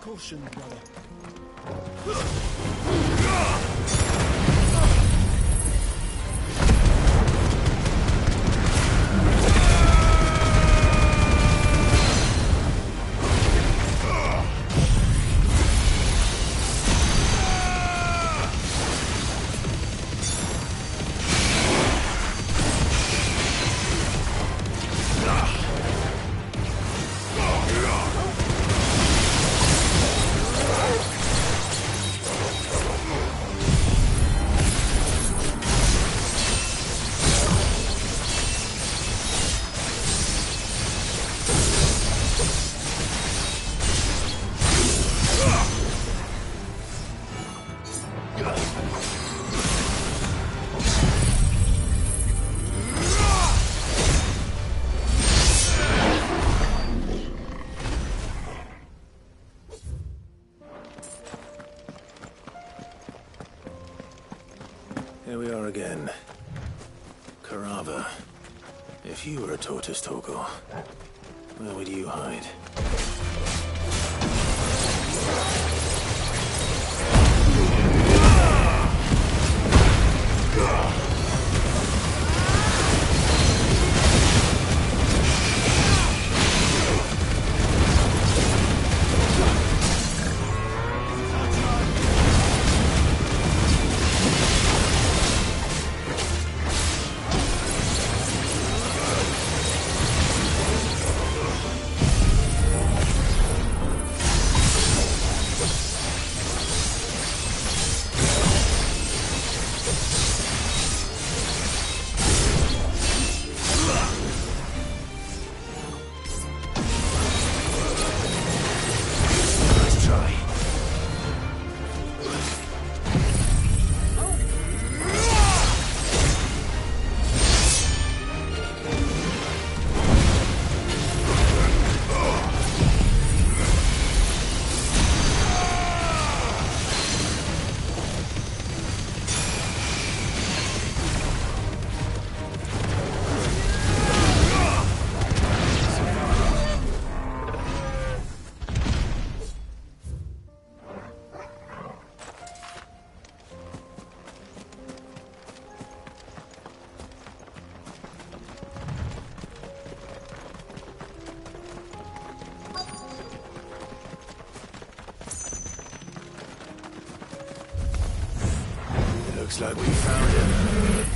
Caution, brother. Here we are again. Carava. If you were a tortoise, Torgal, where would you hide? Looks like we found it.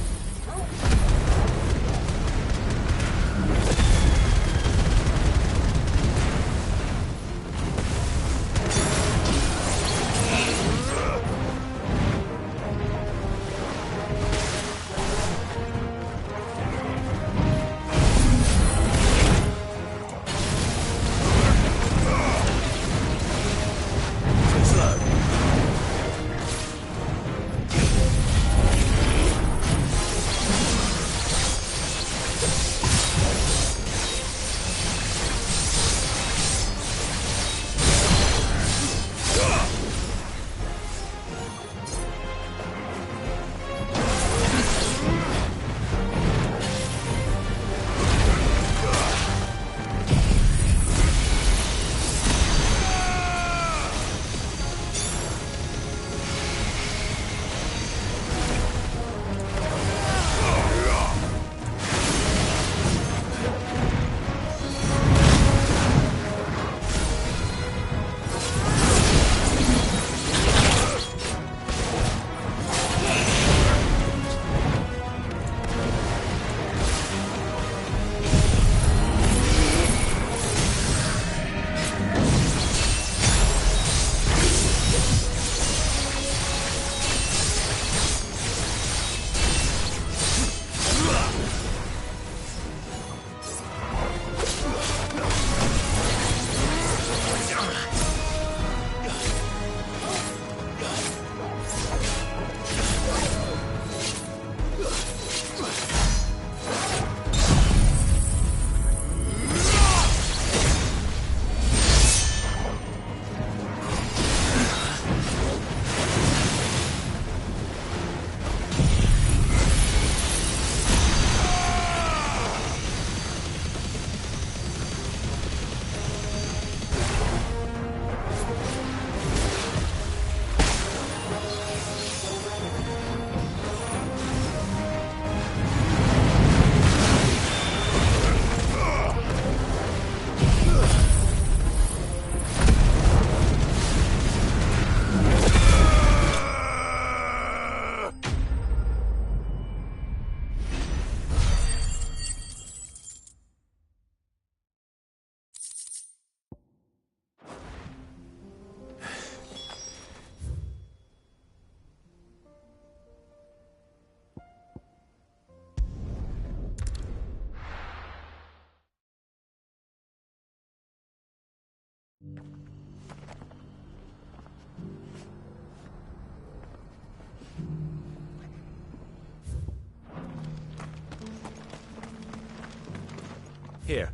Here,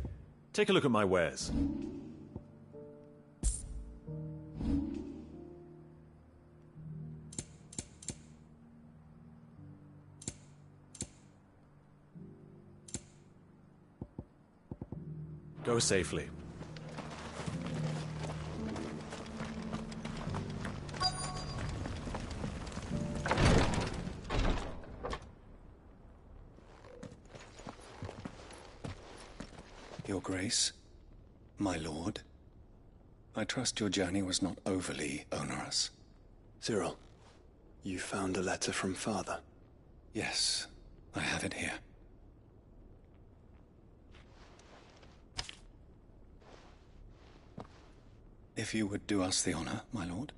take a look at my wares. Go safely. Your Grace, my lord, I trust your journey was not overly onerous. Cyril, you found a letter from Father? Yes, I have it here. If you would do us the honor, my lord.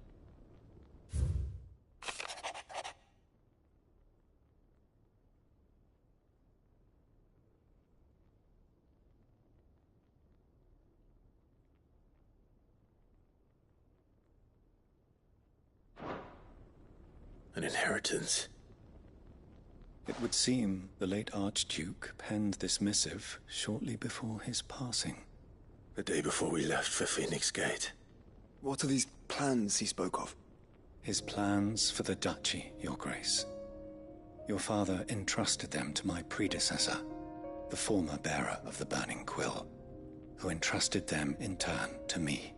An inheritance. It would seem the late Archduke penned this missive shortly before his passing. The day before we left for Phoenix Gate. What are these plans he spoke of? His plans for the duchy, Your Grace. Your father entrusted them to my predecessor, the former bearer of the Burning Quill, who entrusted them in turn to me.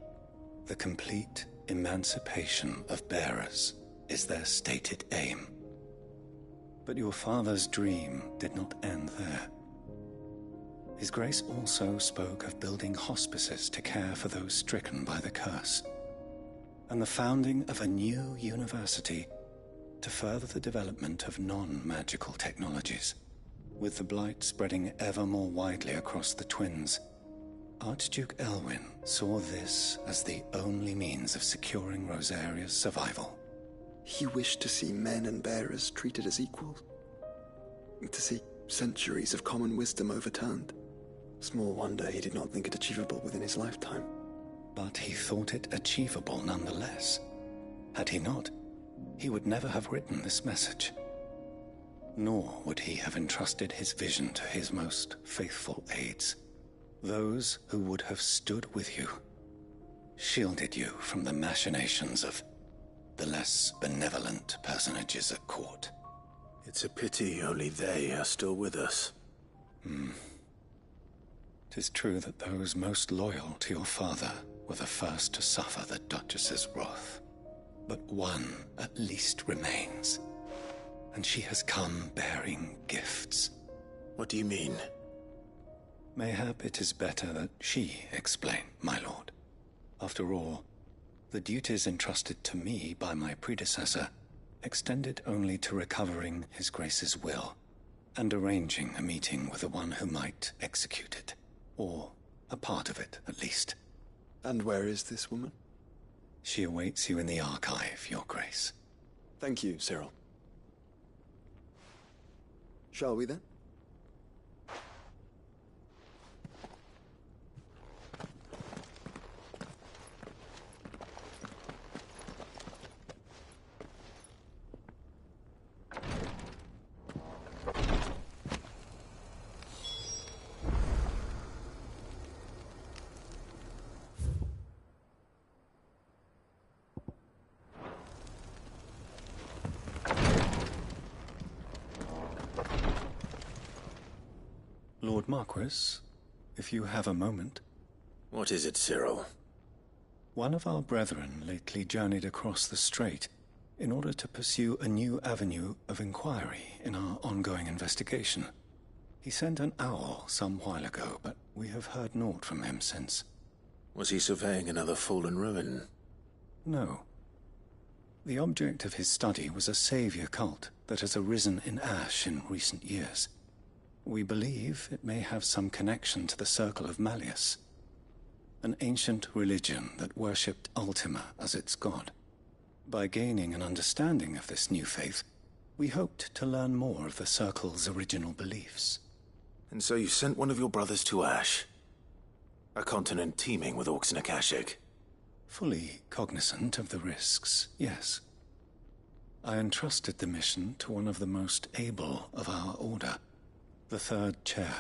The complete emancipation of bearers is their stated aim. But your father's dream did not end there. His Grace also spoke of building hospices to care for those stricken by the curse, and the founding of a new university to further the development of non-magical technologies. With the blight spreading ever more widely across the twins, Archduke Elwyn saw this as the only means of securing Rosaria's survival. He wished to see men and bearers treated as equals. To see centuries of common wisdom overturned. Small wonder he did not think it achievable within his lifetime. But he thought it achievable nonetheless. Had he not, he would never have written this message. Nor would he have entrusted his vision to his most faithful aides. Those who would have stood with you, shielded you from the machinations of the less benevolent personages at court. It's a pity only they are still with us. 'Tis true that those most loyal to your father were the first to suffer the Duchess's wrath. But one at least remains, and she has come bearing gifts. What do you mean? Mayhap it is better that she explain, my lord. After all, the duties entrusted to me by my predecessor extended only to recovering His Grace's will and arranging a meeting with the one who might execute it, or a part of it at least. And where is this woman? She awaits you in the archive, Your Grace. Thank you, Cyril. Shall we then? Lord Marquis, if you have a moment. What is it, Cyril? One of our brethren lately journeyed across the strait in order to pursue a new avenue of inquiry in our ongoing investigation. He sent an owl some while ago, but we have heard naught from him since. Was he surveying another fallen ruin? No. The object of his study was a savior cult that has arisen in Ash in recent years. We believe it may have some connection to the Circle of Malleus, an ancient religion that worshipped Ultima as its god. By gaining an understanding of this new faith, we hoped to learn more of the Circle's original beliefs. And so you sent one of your brothers to Ash? A continent teeming with orcs and Akashic? Fully cognizant of the risks, yes. I entrusted the mission to one of the most able of our order, the third chair,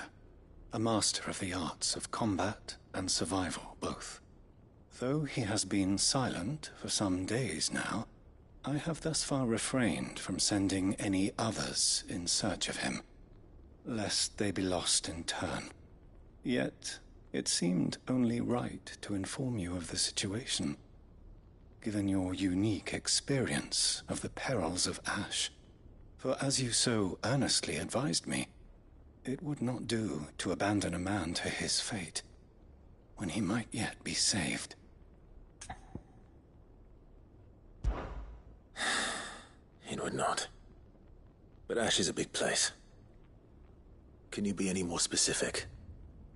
a master of the arts of combat and survival both. Though he has been silent for some days now, I have thus far refrained from sending any others in search of him, lest they be lost in turn. Yet, it seemed only right to inform you of the situation, given your unique experience of the perils of Ash. For as you so earnestly advised me, it would not do to abandon a man to his fate, when he might yet be saved. It would not. But Ash is a big place. Can you be any more specific?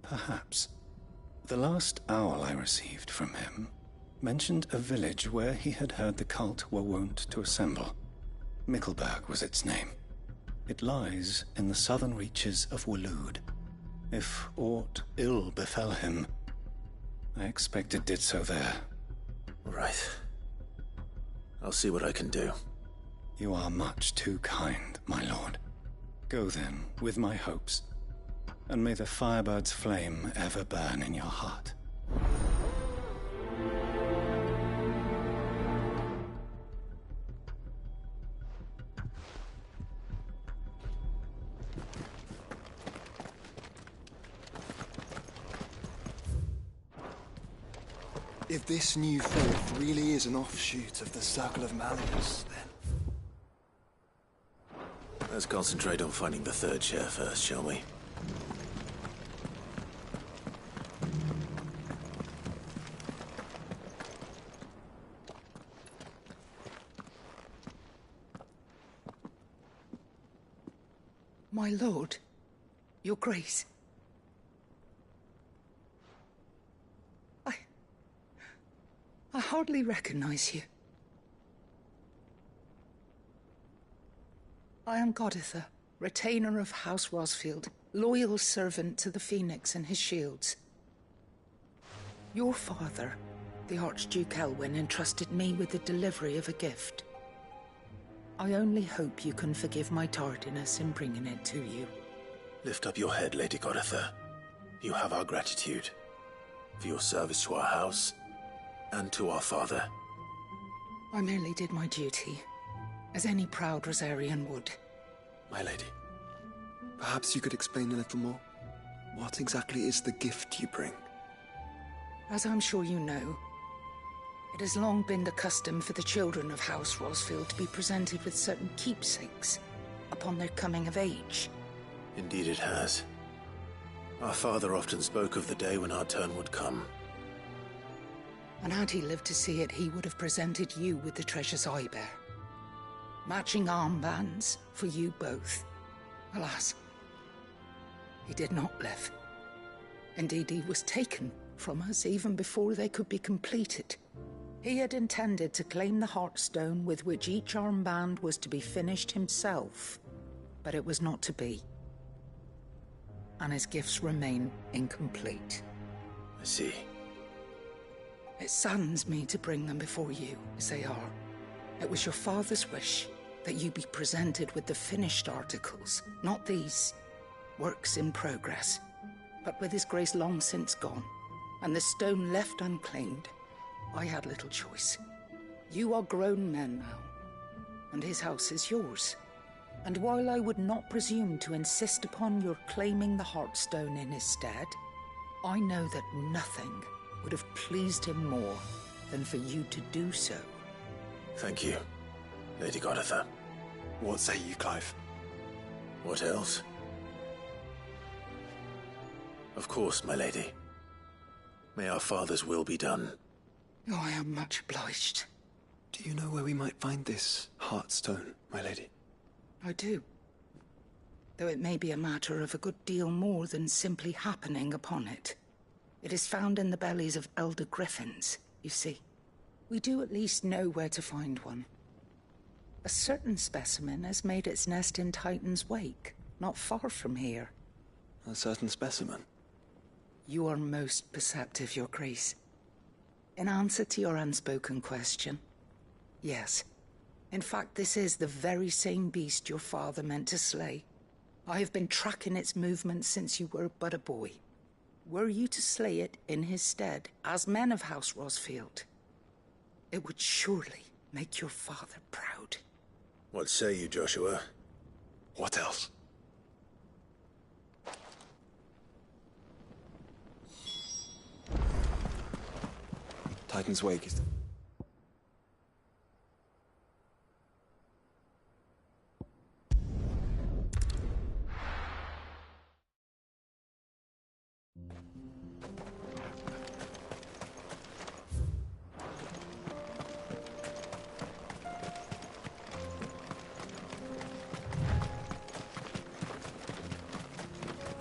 Perhaps. The last owl I received from him mentioned a village where he had heard the cult were wont to assemble. Mickleburg was its name. It lies in the southern reaches of Waloed. If aught ill befell him, I expect it did so there. Right. I'll see what I can do. You are much too kind, my lord. Go then, with my hopes, and may the firebird's flame ever burn in your heart. If this new faith really is an offshoot of the Circle of Malleus, then... Let's concentrate on finding the third chair first, shall we? My lord, your grace. I hardly recognize you. I am Goditha, retainer of House Rosfield, loyal servant to the Phoenix and his shields. Your father, the Archduke Elwyn, entrusted me with the delivery of a gift. I only hope you can forgive my tardiness in bringing it to you. Lift up your head, Lady Goditha. You have our gratitude for your service to our house and to our father. I merely did my duty, as any proud Rosarian would. My lady, perhaps you could explain a little more? What exactly is the gift you bring? As I'm sure you know, it has long been the custom for the children of House Rosfield to be presented with certain keepsakes upon their coming of age. Indeed it has. Our father often spoke of the day when our turn would come. And had he lived to see it, he would have presented you with the treasures I bear. Matching armbands for you both. Alas, he did not live. Indeed, he was taken from us even before they could be completed. He had intended to claim the Heartstone with which each armband was to be finished himself, but it was not to be. And his gifts remain incomplete. I see. It saddens me to bring them before you, as they are. It was your father's wish that you be presented with the finished articles, not these works in progress. But with his grace long since gone, and the stone left unclaimed, I had little choice. You are grown men now, and his house is yours. And while I would not presume to insist upon your claiming the Heartstone in his stead, I know that nothing would have pleased him more than for you to do so. Thank you, Lady Goditha. What say you, Clive? What else? Of course, my lady. May our father's will be done. Oh, I am much obliged. Do you know where we might find this Heartstone, my lady? I do. Though it may be a matter of a good deal more than simply happening upon it. It is found in the bellies of elder griffins, you see. We do at least know where to find one. A certain specimen has made its nest in Titan's Wake, not far from here. A certain specimen? You are most perceptive, Your Grace. In answer to your unspoken question, yes. In fact, this is the very same beast your father meant to slay. I have been tracking its movements since you were but a boy. Were you to slay it in his stead, as men of House Rosfield, it would surely make your father proud. What say you, Joshua? What else? Titan's Wake is...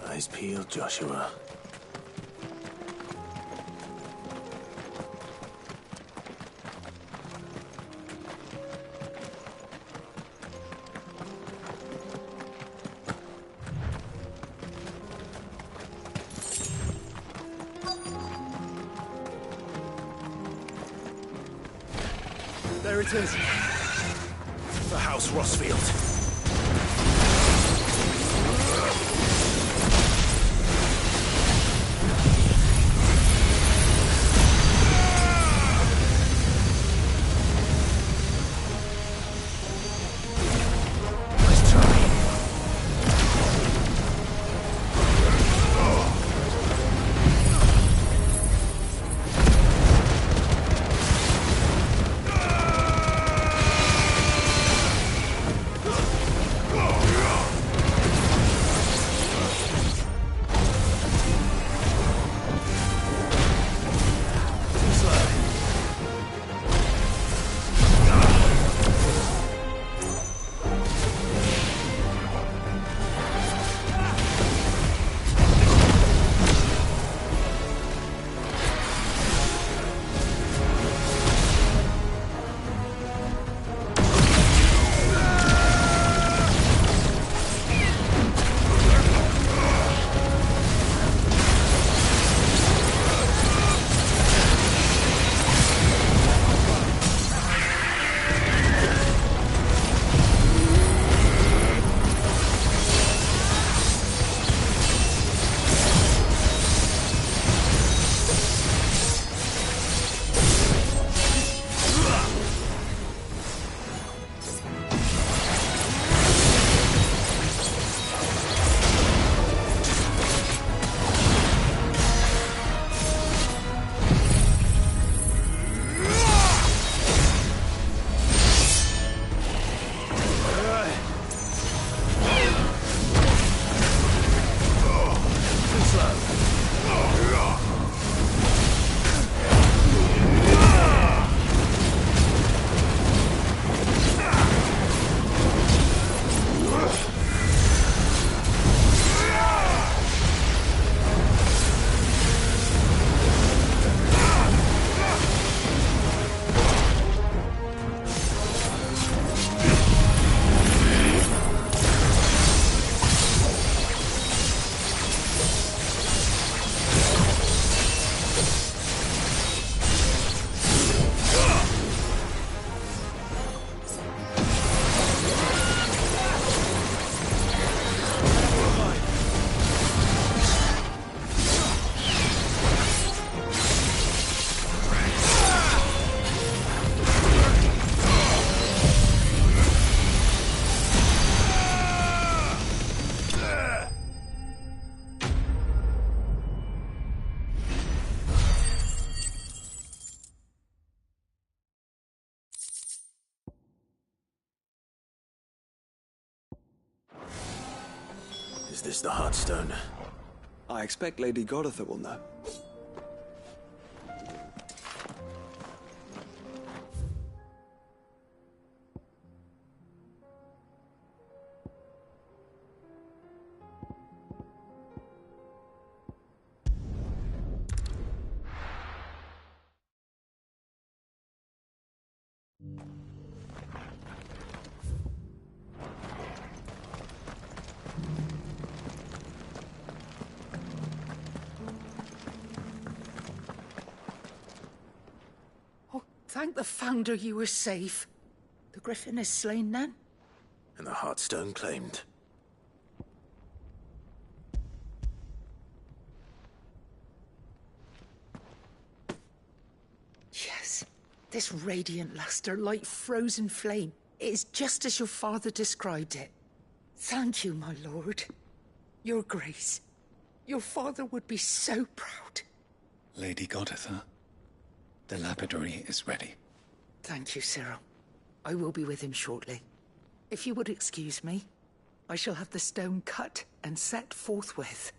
Eyes peeled, Joshua. There it is. The House Rosfield. Is this the Heartstone? I expect Lady Godotha will know. Thank the Founder you were safe. The Griffin is slain then? And the Heartstone claimed. This radiant luster, like frozen flame, it is just as your father described it. Thank you, my lord. Your grace. Your father would be so proud. Lady Goditha, the lapidary is ready. Thank you, Cyril. I will be with him shortly. If you would excuse me, I shall have the stone cut and set forthwith.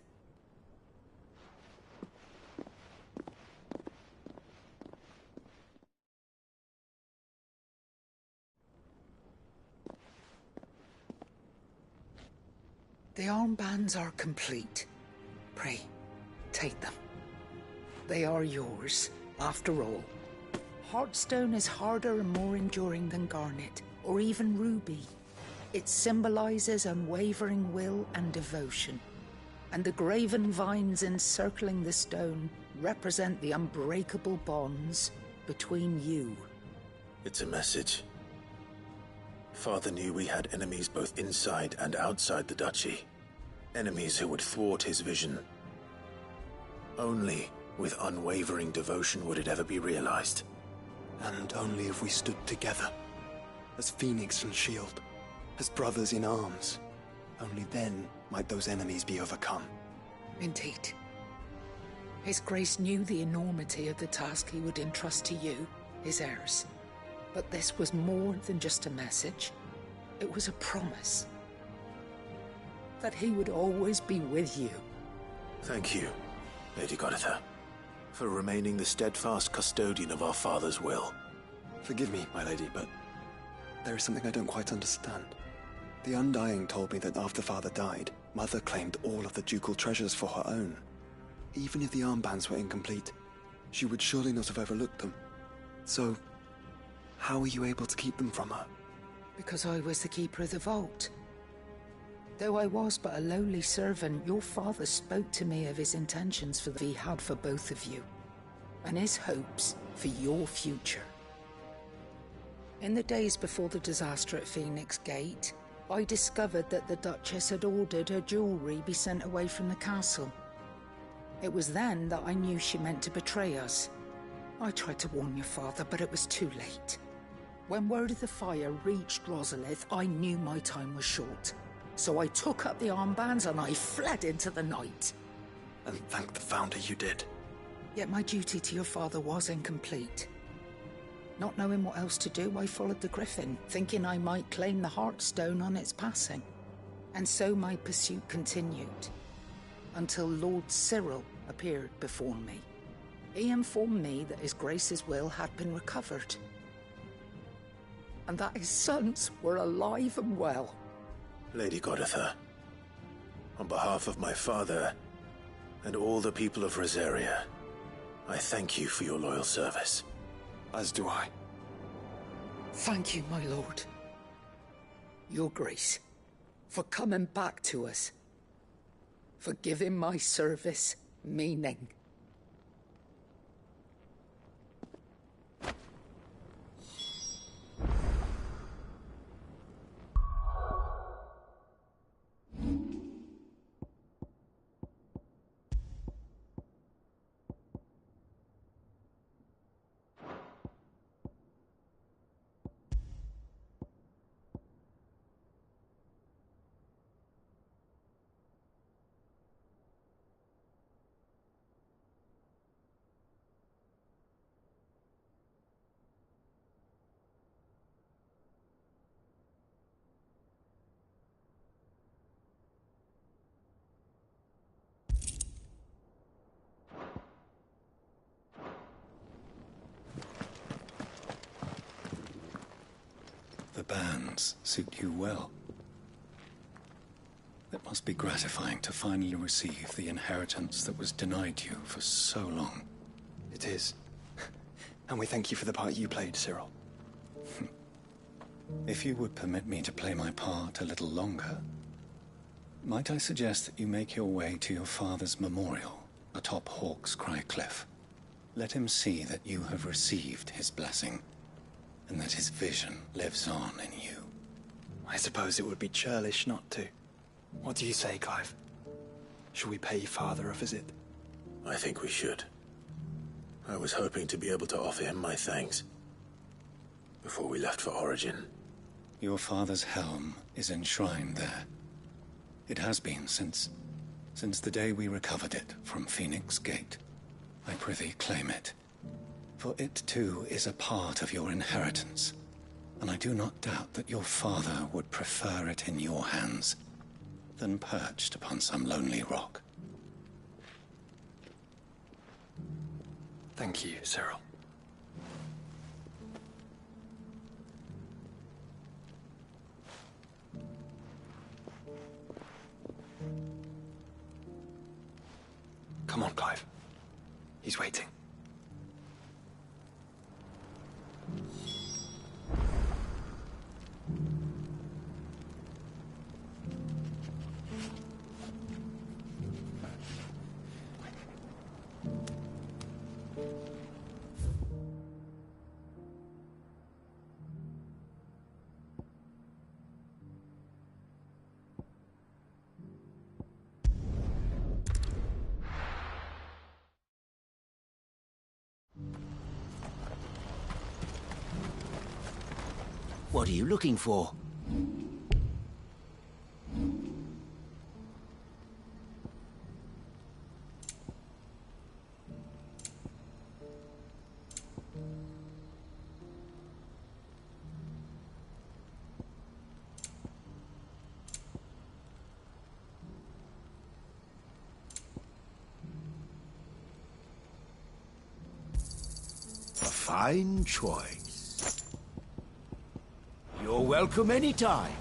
The armbands are complete. Pray, take them. They are yours, after all. Heartstone is harder and more enduring than garnet, or even ruby. It symbolizes unwavering will and devotion. And the graven vines encircling the stone represent the unbreakable bonds between you. It's a message. Father knew we had enemies both inside and outside the duchy. Enemies who would thwart his vision. Only with unwavering devotion would it ever be realized. And only if we stood together, as phoenix and shield, as brothers in arms, only then might those enemies be overcome. Indeed. His Grace knew the enormity of the task he would entrust to you, his heirs. But this was more than just a message. It was a promise. That he would always be with you. Thank you, Lady Goditha, for remaining the steadfast custodian of our father's will. Forgive me, my lady, but there is something I don't quite understand. The Undying told me that after father died, mother claimed all of the ducal treasures for her own. Even if the armbands were incomplete, she would surely not have overlooked them. So, how were you able to keep them from her? Because I was the keeper of the vault. Though I was but a lowly servant, your father spoke to me of his intentions for he had for both of you, and his hopes for your future. In the days before the disaster at Phoenix Gate, I discovered that the Duchess had ordered her jewelry be sent away from the castle. It was then that I knew she meant to betray us. I tried to warn your father, but it was too late. When word of the fire reached Rosalith, I knew my time was short. So I took up the armbands and I fled into the night. And thank the Founder you did. Yet my duty to your father was incomplete. Not knowing what else to do, I followed the Griffin, thinking I might claim the Heartstone on its passing. And so my pursuit continued, until Lord Cyril appeared before me. He informed me that His Grace's will had been recovered, and that his sons were alive and well. Lady Goditha, on behalf of my father and all the people of Rosaria, I thank you for your loyal service. As do I. Thank you, my lord. Your Grace, for coming back to us, for giving my service meaning. The bands suit you well. It must be gratifying to finally receive the inheritance that was denied you for so long. It is. And we thank you for the part you played, Cyril. If you would permit me to play my part a little longer, might I suggest that you make your way to your father's memorial atop Hawk's Cry Cliff? Let him see that you have received his blessing, and that his vision lives on in you. I suppose it would be churlish not to. What do you say, Clive? Shall we pay Father a visit? I think we should. I was hoping to be able to offer him my thanks. before we left for Origin. Your father's helm is enshrined there. It has been since the day we recovered it from Phoenix Gate. I prithee claim it, for it too is a part of your inheritance, and I do not doubt that your father would prefer it in your hands than perched upon some lonely rock. Thank you, Cyril. Come on, Clive. He's waiting. What are you looking for? A fine choice. You're welcome anytime.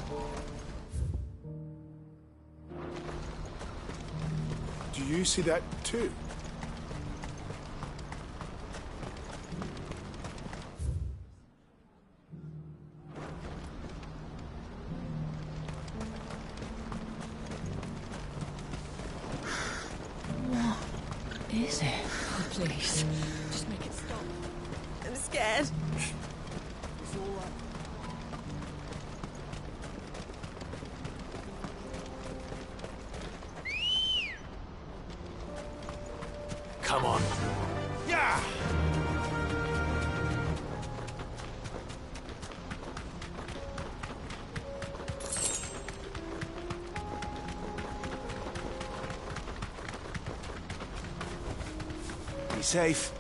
Do you see that too? What is it? Oh, please, just make it stop. I'm scared. It's all right. Come on. Yeah! Be safe.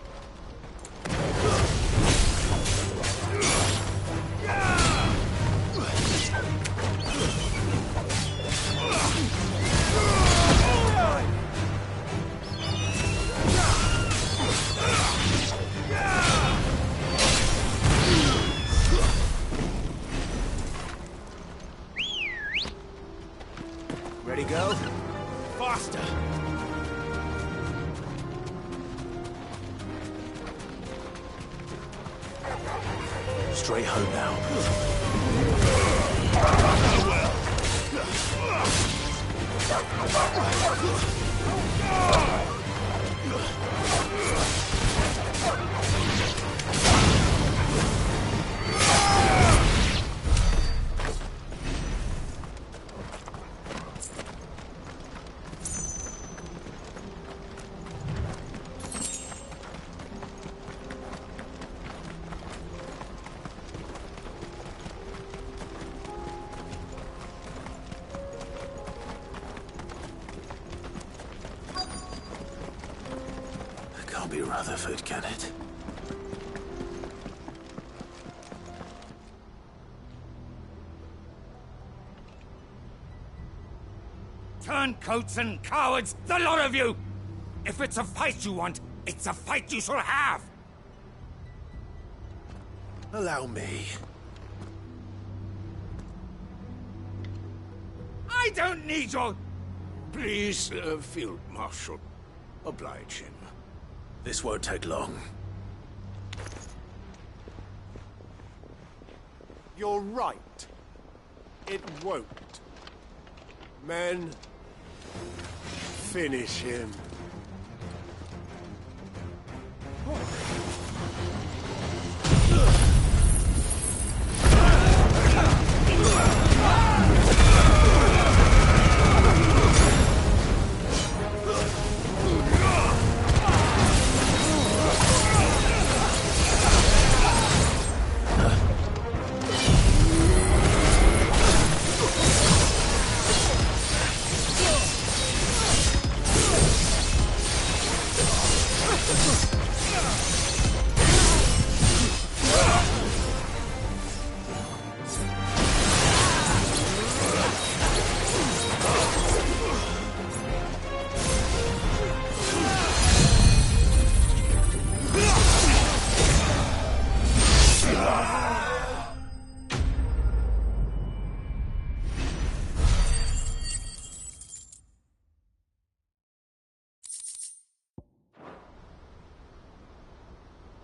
Ready, go? Faster! Straight home now. Can't be Rutherford, can it? Turncoats and cowards, the lot of you! If it's a fight you want, it's a fight you shall have! Allow me. I don't need your... Please, Field Marshal. Oblige him. This won't take long. You're right. It won't. Men, finish him.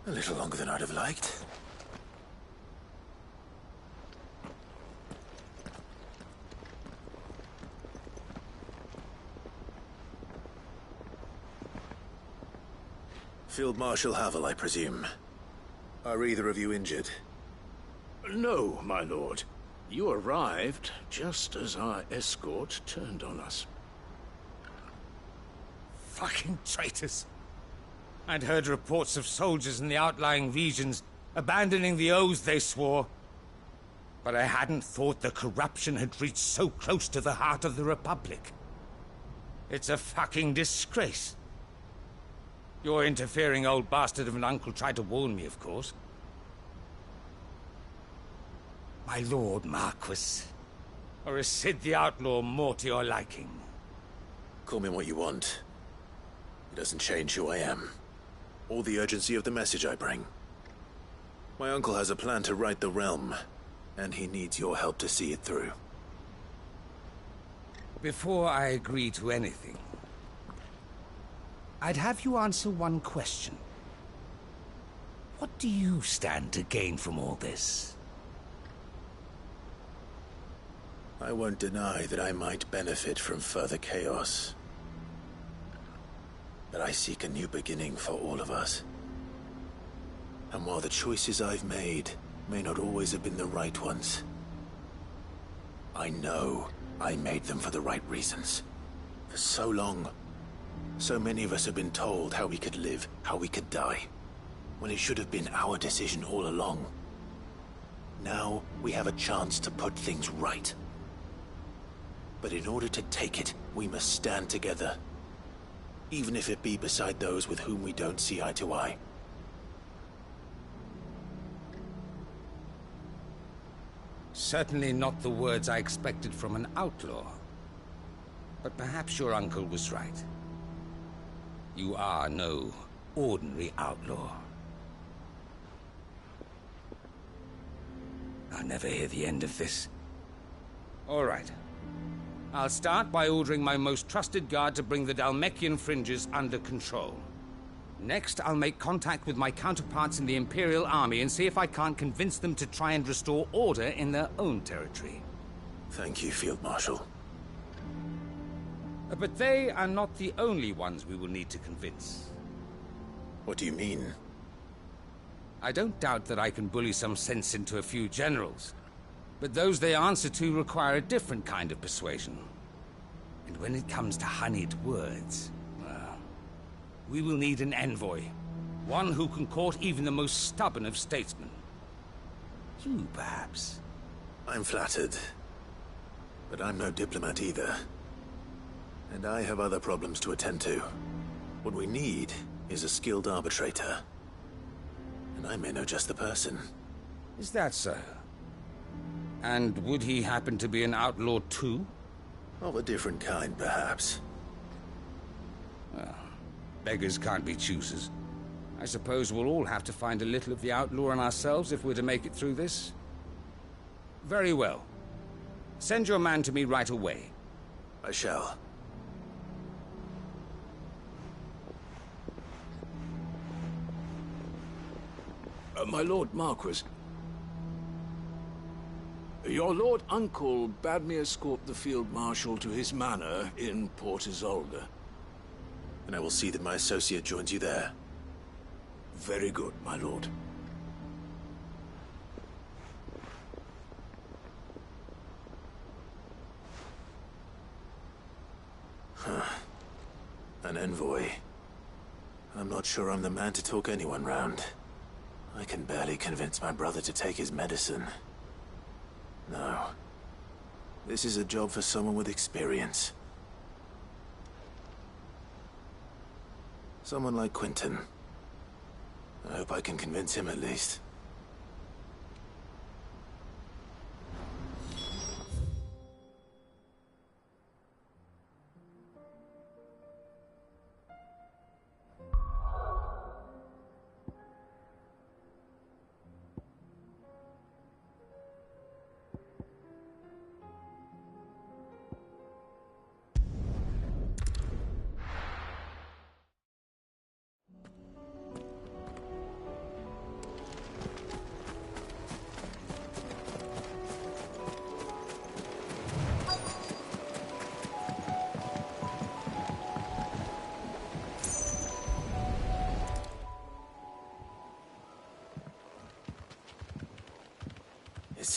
A little longer than I'd have liked. Field Marshal Havel, I presume. Are either of you injured? No, my lord. You arrived just as our escort turned on us. Fucking traitors. I'd heard reports of soldiers in the outlying regions abandoning the oaths they swore. But I hadn't thought the corruption had reached so close to the heart of the Republic. It's a fucking disgrace. Your interfering old bastard of an uncle tried to warn me, of course. My lord Marquis. Or is Sid the Outlaw more to your liking? Call me what you want. It doesn't change who I am, or the urgency of the message I bring. My uncle has a plan to right the realm, and he needs your help to see it through. Before I agree to anything, I'd have you answer one question. What do you stand to gain from all this? I won't deny that I might benefit from further chaos. But I seek a new beginning for all of us. And while the choices I've made may not always have been the right ones, I know I made them for the right reasons. For so long, so many of us have been told how we could live, how we could die, when it should have been our decision all along. Now we have a chance to put things right. But in order to take it, we must stand together. Even if it be beside those with whom we don't see eye to eye. Certainly not the words I expected from an outlaw. But perhaps your uncle was right. You are no ordinary outlaw. I'll never hear the end of this. All right. I'll start by ordering my most trusted guard to bring the Dhalmekian fringes under control. Next, I'll make contact with my counterparts in the Imperial Army and see if I can't convince them to try and restore order in their own territory. Thank you, Field Marshal. But they are not the only ones we will need to convince. What do you mean? I don't doubt that I can bully some sense into a few generals. But those they answer to require a different kind of persuasion. And when it comes to honeyed words, well, we will need an envoy. One who can court even the most stubborn of statesmen. You, perhaps? I'm flattered. But I'm no diplomat either. And I have other problems to attend to. What we need is a skilled arbitrator. And I may know just the person. Is that so? And would he happen to be an outlaw too? Of a different kind, perhaps. Well, beggars can't be choosers. I suppose we'll all have to find a little of the outlaw in ourselves if we're to make it through this. Very well. Send your man to me right away. I shall. My Lord Marquis. Your Lord Uncle bade me escort the Field Marshal to his manor in Port Isolde. And I will see that my associate joins you there. Very good, my lord. An envoy. I'm not sure I'm the man to talk anyone round. I can barely convince my brother to take his medicine. No. This is a job for someone with experience. Someone like Quentin. I hope I can convince him at least.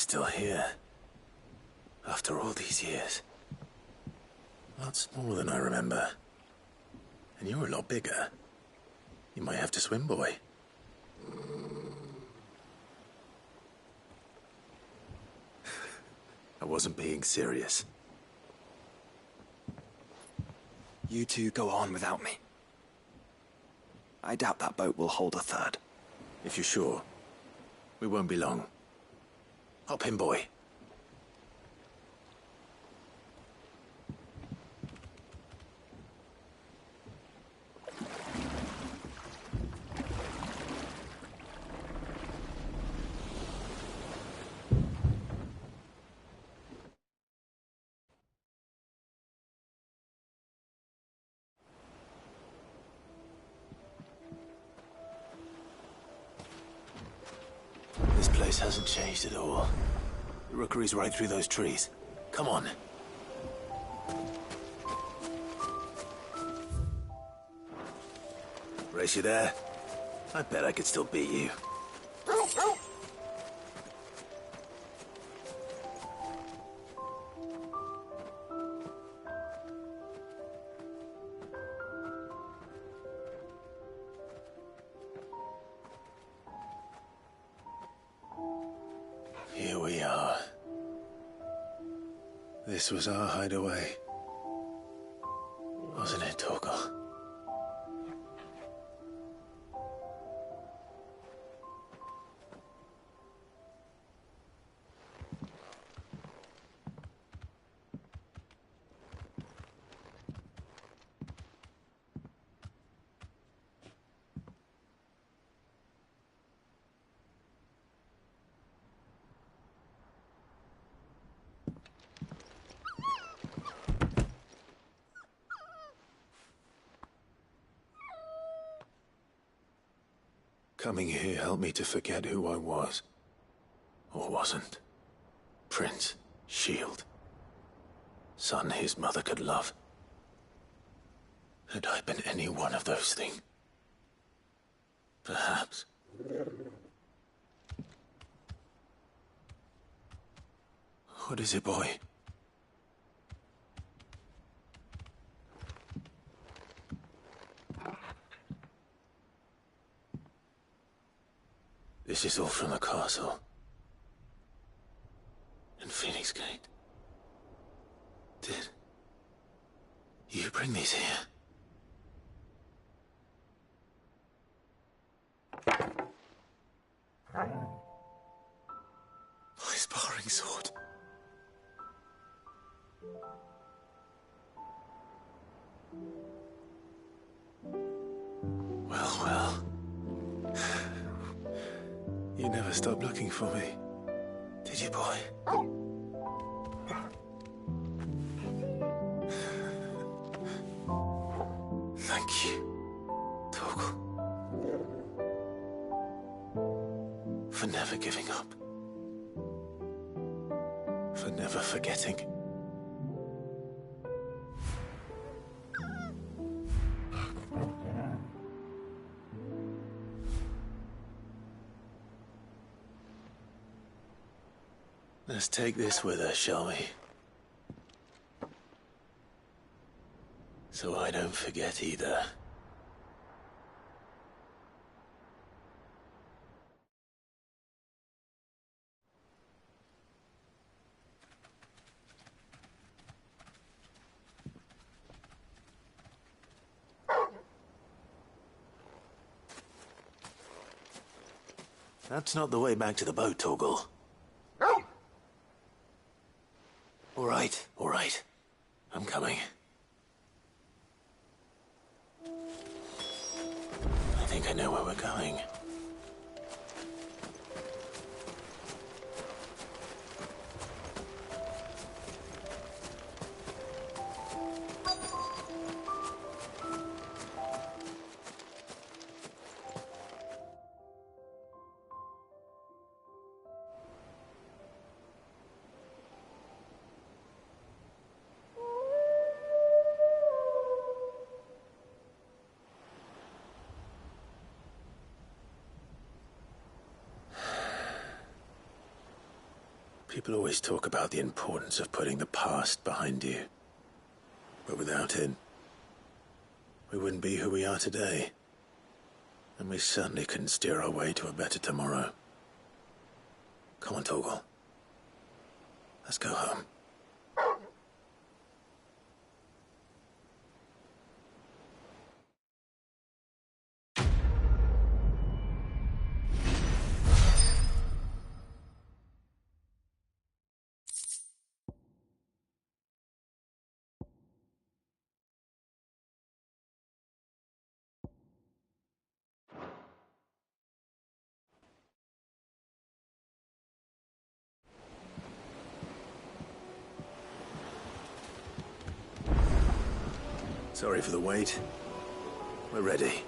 still here. After all these years. A lot smaller than I remember. And you're a lot bigger. You might have to swim, boy. I wasn't being serious. You two go on without me. I doubt that boat will hold a third. If you're sure, we won't be long. Hop in, boy. This place hasn't changed at all. The rookery's right through those trees. Come on. Race you there? I bet I could still beat you. Here we are. This was our hideaway. Wasn't it, Torgal? Coming here helped me to forget who I was. Or wasn't. Prince, shield. Son his mother could love. Had I been any one of those things? Perhaps. What is it, boy? This is all from the castle. And Phoenix Gate. Did you bring these here? My sparring sword. Well, well. You never stopped looking for me, did you, boy? Thank you, Torgal. For never giving up. For never forgetting. Let's take this with us, shall we? So I don't forget either. That's not the way back to the boat, Torgal. All right. I'm coming. I think I know where we're going. People always talk about the importance of putting the past behind you. But without it, we wouldn't be who we are today. And we certainly couldn't steer our way to a better tomorrow. Come on, Torgal. Let's go home. Sorry for the wait. We're ready.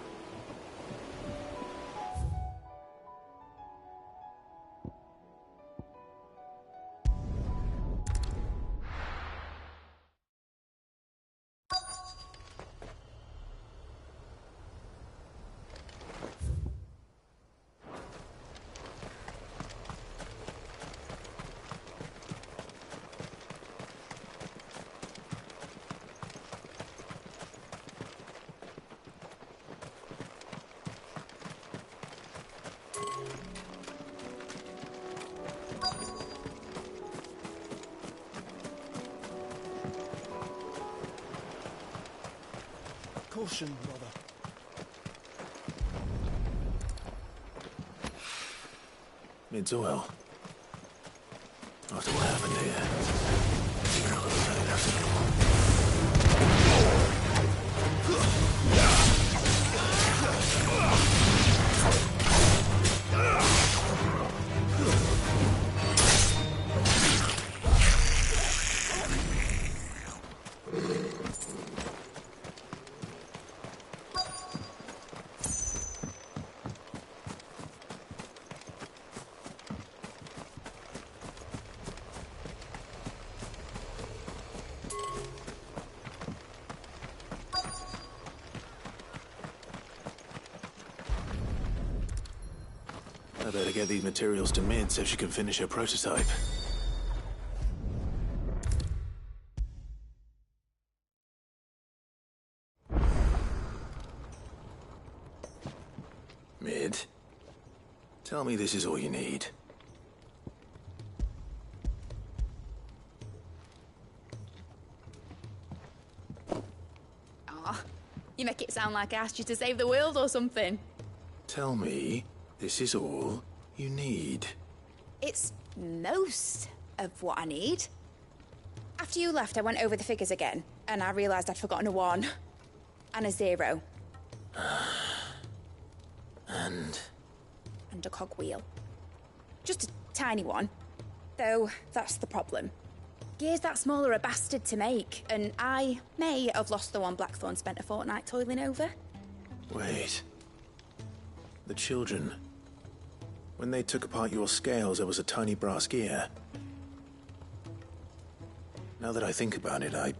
Caution, brother. It's oil. After what happened here. I better get these materials to Mid so she can finish her prototype. Mid, tell me this is all you need. Aw, you make it sound like I asked you to save the world or something. Tell me this is all you need. It's most of what I need. After you left, I went over the figures again, and I realised I'd forgotten a 1 and a 0. And a cogwheel. Just a tiny one. Though, that's the problem. Gears that small are a bastard to make, and I may have lost the one Blackthorn spent a fortnight toiling over. wait. The children. When they took apart your scales, there was a tiny brass gear. Now that I think about it,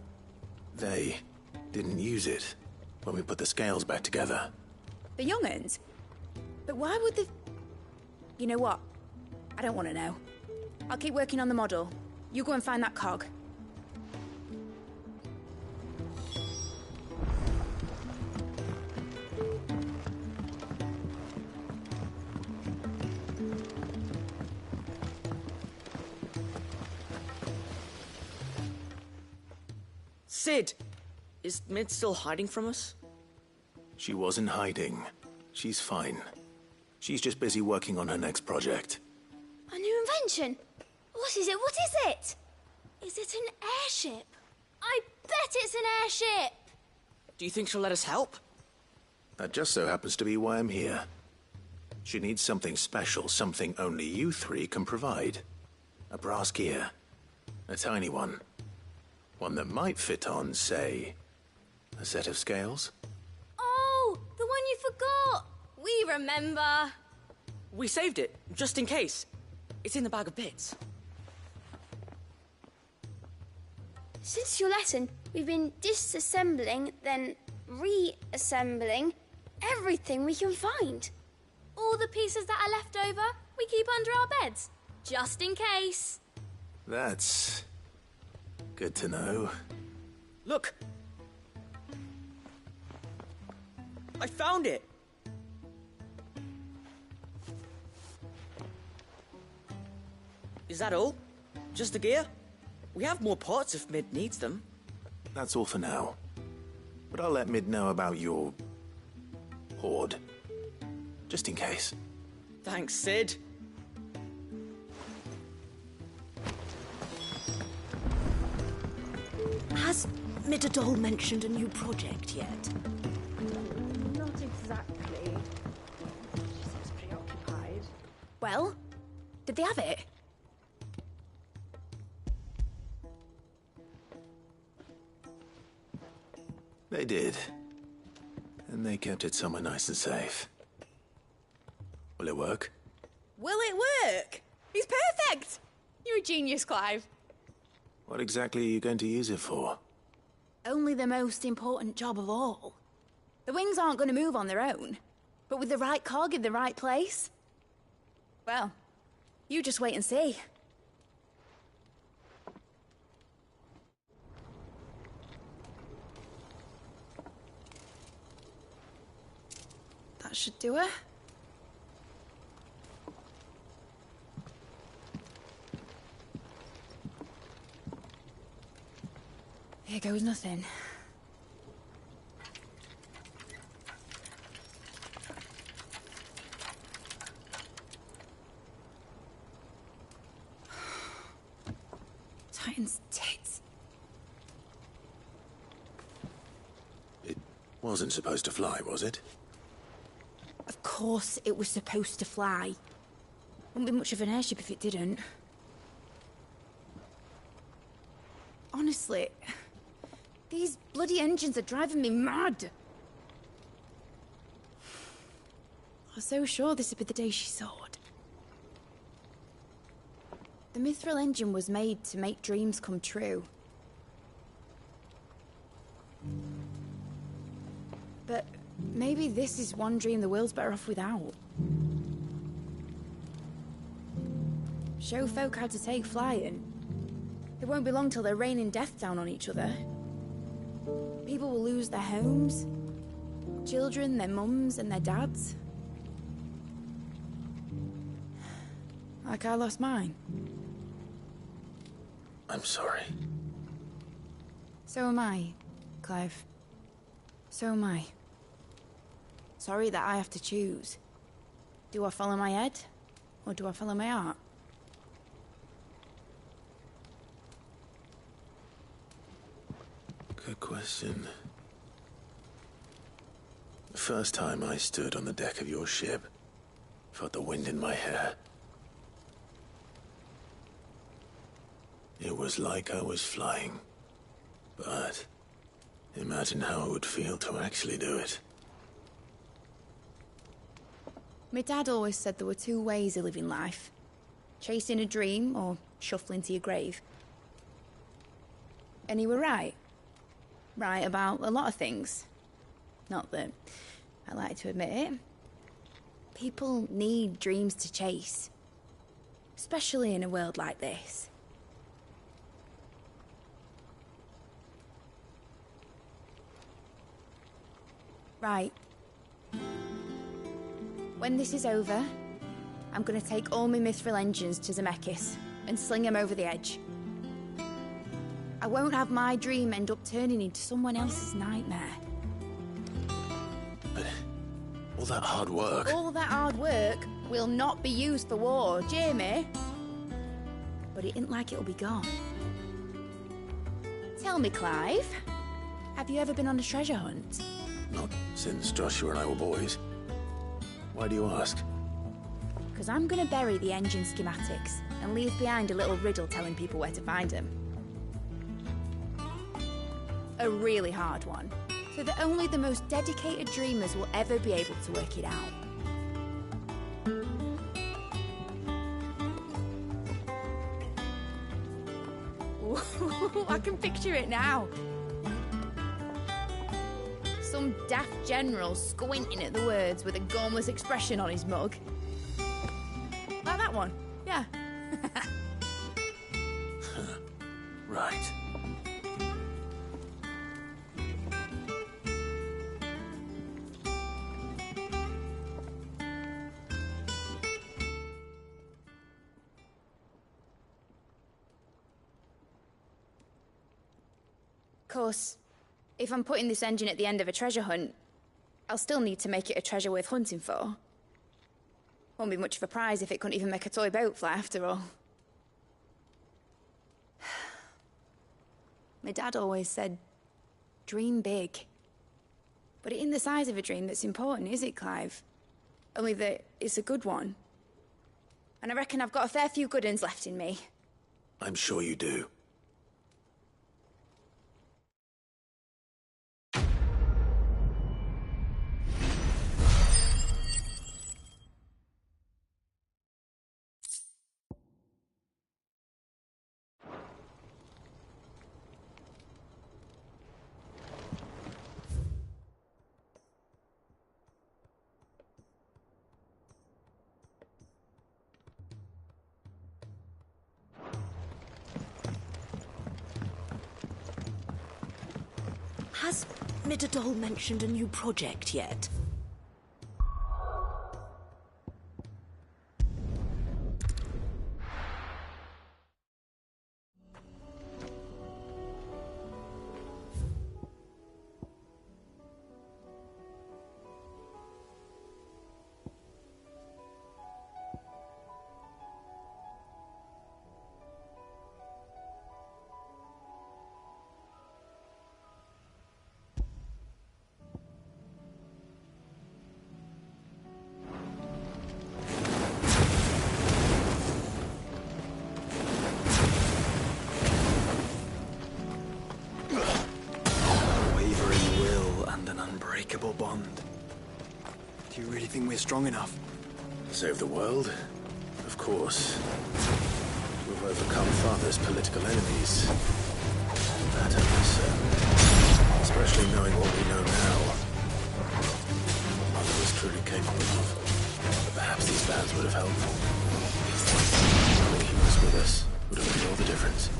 they didn't use it when we put the scales back together. The young'uns? But why would the... You know what? I don't want to know. I'll keep working on the model. You go and find that cog. Sid! Is Mid still hiding from us? She wasn't hiding. She's fine. She's just busy working on her next project. A new invention? What is it? What is it? Is it an airship? I bet it's an airship! Do you think she'll let us help? That just so happens to be why I'm here. She needs something special, something only you three can provide. A brass gear. A tiny one. One that might fit on, say, a set of scales? Oh, the one you forgot! We remember. We saved it, just in case. It's in the bag of bits. Since your lesson, we've been disassembling, then reassembling everything we can find. All the pieces that are left over, we keep under our beds, just in case. That's good to know. Look! I found it! Is that all? Just the gear? We have more parts if Mid needs them. That's all for now. But I'll let Mid know about your hoard. Just in case. Thanks, Sid. Has Midadol mentioned a new project yet? Not exactly. She seems preoccupied. Well, did they have it? They did. And they kept it somewhere nice and safe. Will it work? Will it work? He's perfect! You're a genius, Clive. What exactly are you going to use it for? Only the most important job of all. The wings aren't going to move on their own. But with the right cog in the right place... well, you just wait and see. That should do it. Here goes nothing. Titan's tits. It wasn't supposed to fly, was it? Of course it was supposed to fly. Wouldn't be much of an airship if it didn't. Honestly, these bloody engines are driving me mad. I was so sure this would be the day she soared. The mithril engine was made to make dreams come true. But maybe this is one dream the world's better off without. Show folk how to take flying. It won't be long till they're raining death down on each other. People will lose their homes, children, their mums and their dads. Like I lost mine. I'm sorry. So am I, Clive. So am I. Sorry that I have to choose. Do I follow my head, or do I follow my heart? Good question. The first time I stood on the deck of your ship, felt the wind in my hair. It was like I was flying. But imagine how it would feel to actually do it. My dad always said there were two ways of living life. Chasing a dream or shuffling to your grave. And he were right. Right about a lot of things. Not that I like to admit it. People need dreams to chase. Especially in a world like this. Right. When this is over, I'm gonna take all my mithril engines to Zemeckis and sling them over the edge. I won't have my dream end up turning into someone else's nightmare. But all that hard work... All that hard work will not be used for war, Jamie. But it ain't like it'll be gone. Tell me, Clive, have you ever been on a treasure hunt? Not since Joshua and I were boys. Why do you ask? Because I'm gonna bury the engine schematics and leave behind a little riddle telling people where to find them. A really hard one, so that only the most dedicated dreamers will ever be able to work it out. Ooh, I can picture it now. Some daft general squinting at the words with a gormless expression on his mug. Like that one, yeah. course, if I'm putting this engine at the end of a treasure hunt, I'll still need to make it a treasure worth hunting for. Won't be much of a prize if it couldn't even make a toy boat fly after all. My dad always said, dream big. But it ain't the size of a dream that's important, is it, Clive? Only that it's a good one. And I reckon I've got a fair few good uns left in me. I'm sure you do. Has Midadol mentioned a new project yet? Do you really think we're strong enough? Save the world? Of course. To have overcome Father's political enemies. That I was certain. Especially knowing what we know now. Father was truly capable of. But perhaps these bands would have helped. Knowing he was with us would have made all the difference.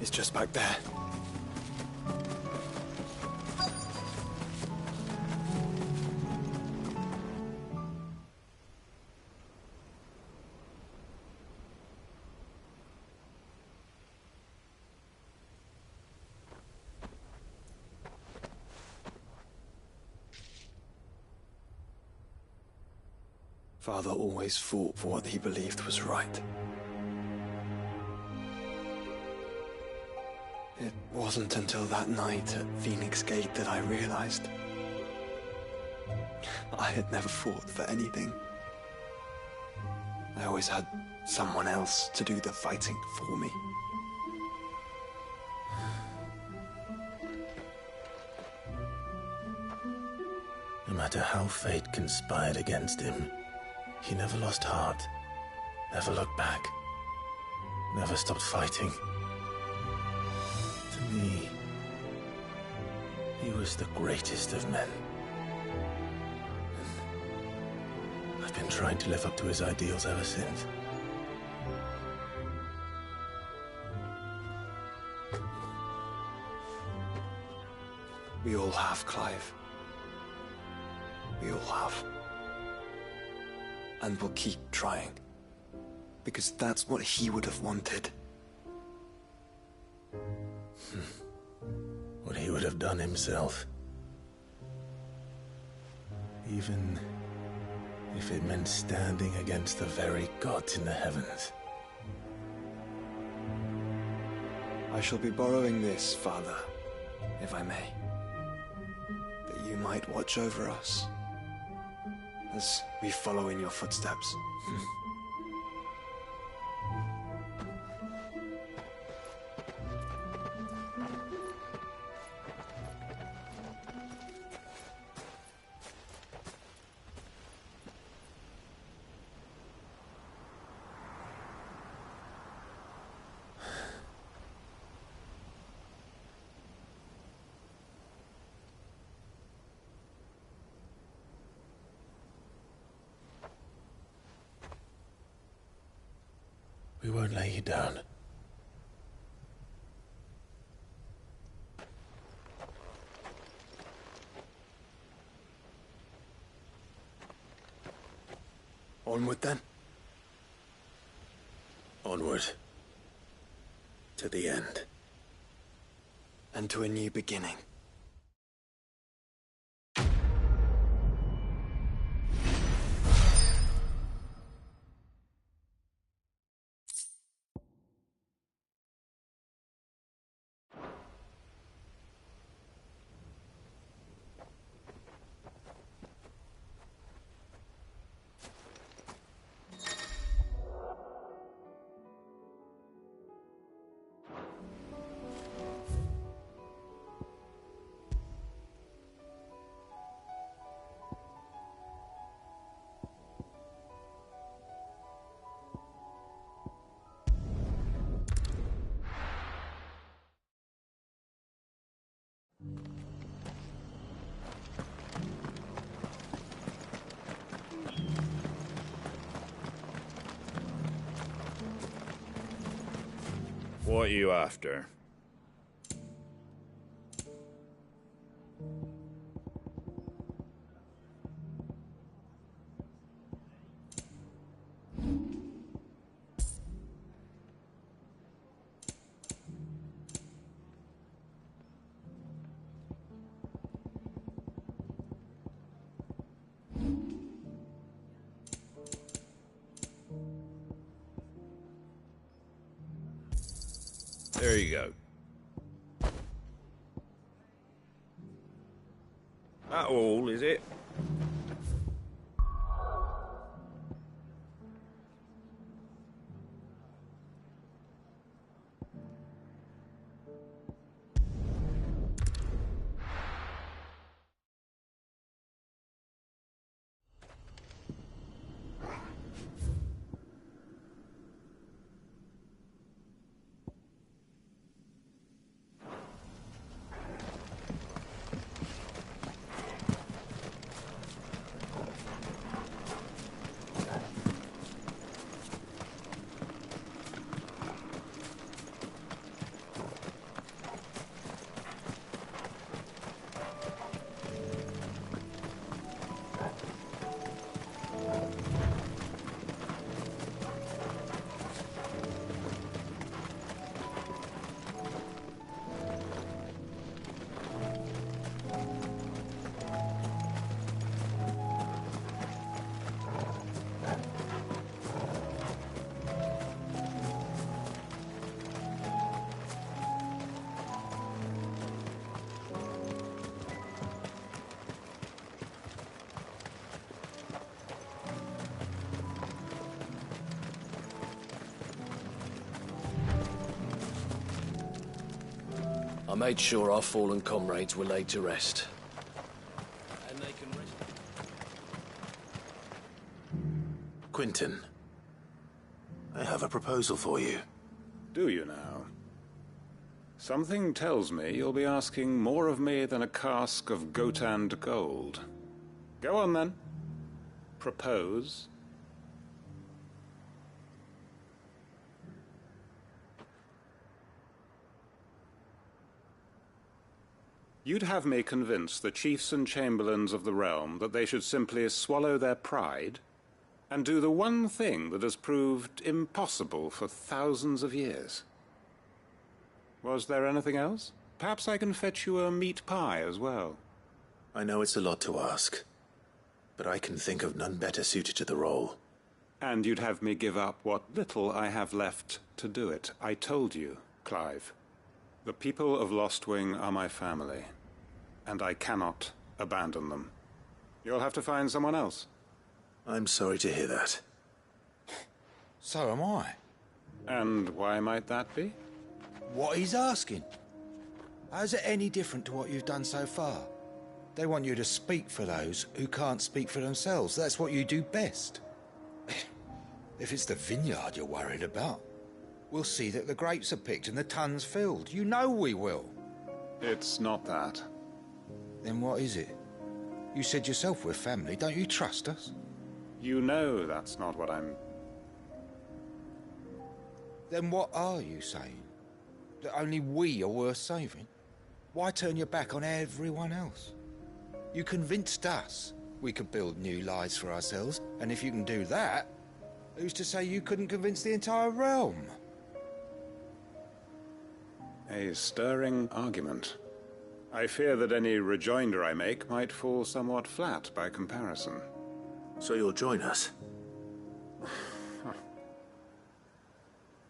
It's just back there. Father always fought for what he believed was right. It wasn't until that night at Phoenix Gate that I realized I had never fought for anything. I always had someone else to do the fighting for me. No matter how fate conspired against him, he never lost heart, never looked back, never stopped fighting. To me, he was the greatest of men. I've been trying to live up to his ideals ever since. We all have, Clive. We all have. And we'll keep trying. Because that's what he would have wanted. What he would have done himself. Even if it meant standing against the very gods in the heavens. I shall be borrowing this, Father, if I may. That you might watch over us as we follow in your footsteps. We won't lay you down. Onward, then? Onward. To the end. And to a new beginning. What are you after? There you go. That all, is it? I made sure our fallen comrades were laid to rest. And they can rest. Quentin, I have a proposal for you. Do you now? Something tells me you'll be asking more of me than a cask of Gotand gold. Go on, then. Propose. You'd have me convince the chiefs and chamberlains of the realm that they should simply swallow their pride and do the one thing that has proved impossible for thousands of years. Was there anything else? Perhaps I can fetch you a meat pie as well. I know it's a lot to ask, but I can think of none better suited to the role. And you'd have me give up what little I have left to do it. I told you, Clive. The people of Lostwing are my family, and I cannot abandon them. You'll have to find someone else. I'm sorry to hear that. So am I. And why might that be? What he's asking. How's it any different to what you've done so far? They want you to speak for those who can't speak for themselves. That's what you do best. If it's the vineyard you're worried about, we'll see that the grapes are picked and the tons filled. You know we will. It's not that. Then what is it? You said yourself we're family. Don't you trust us? You know that's not what I'm... Then what are you saying? That only we are worth saving? Why turn your back on everyone else? You convinced us we could build new lives for ourselves, and if you can do that, who's to say you couldn't convince the entire realm? A stirring argument. I fear that any rejoinder I make might fall somewhat flat by comparison. So you'll join us?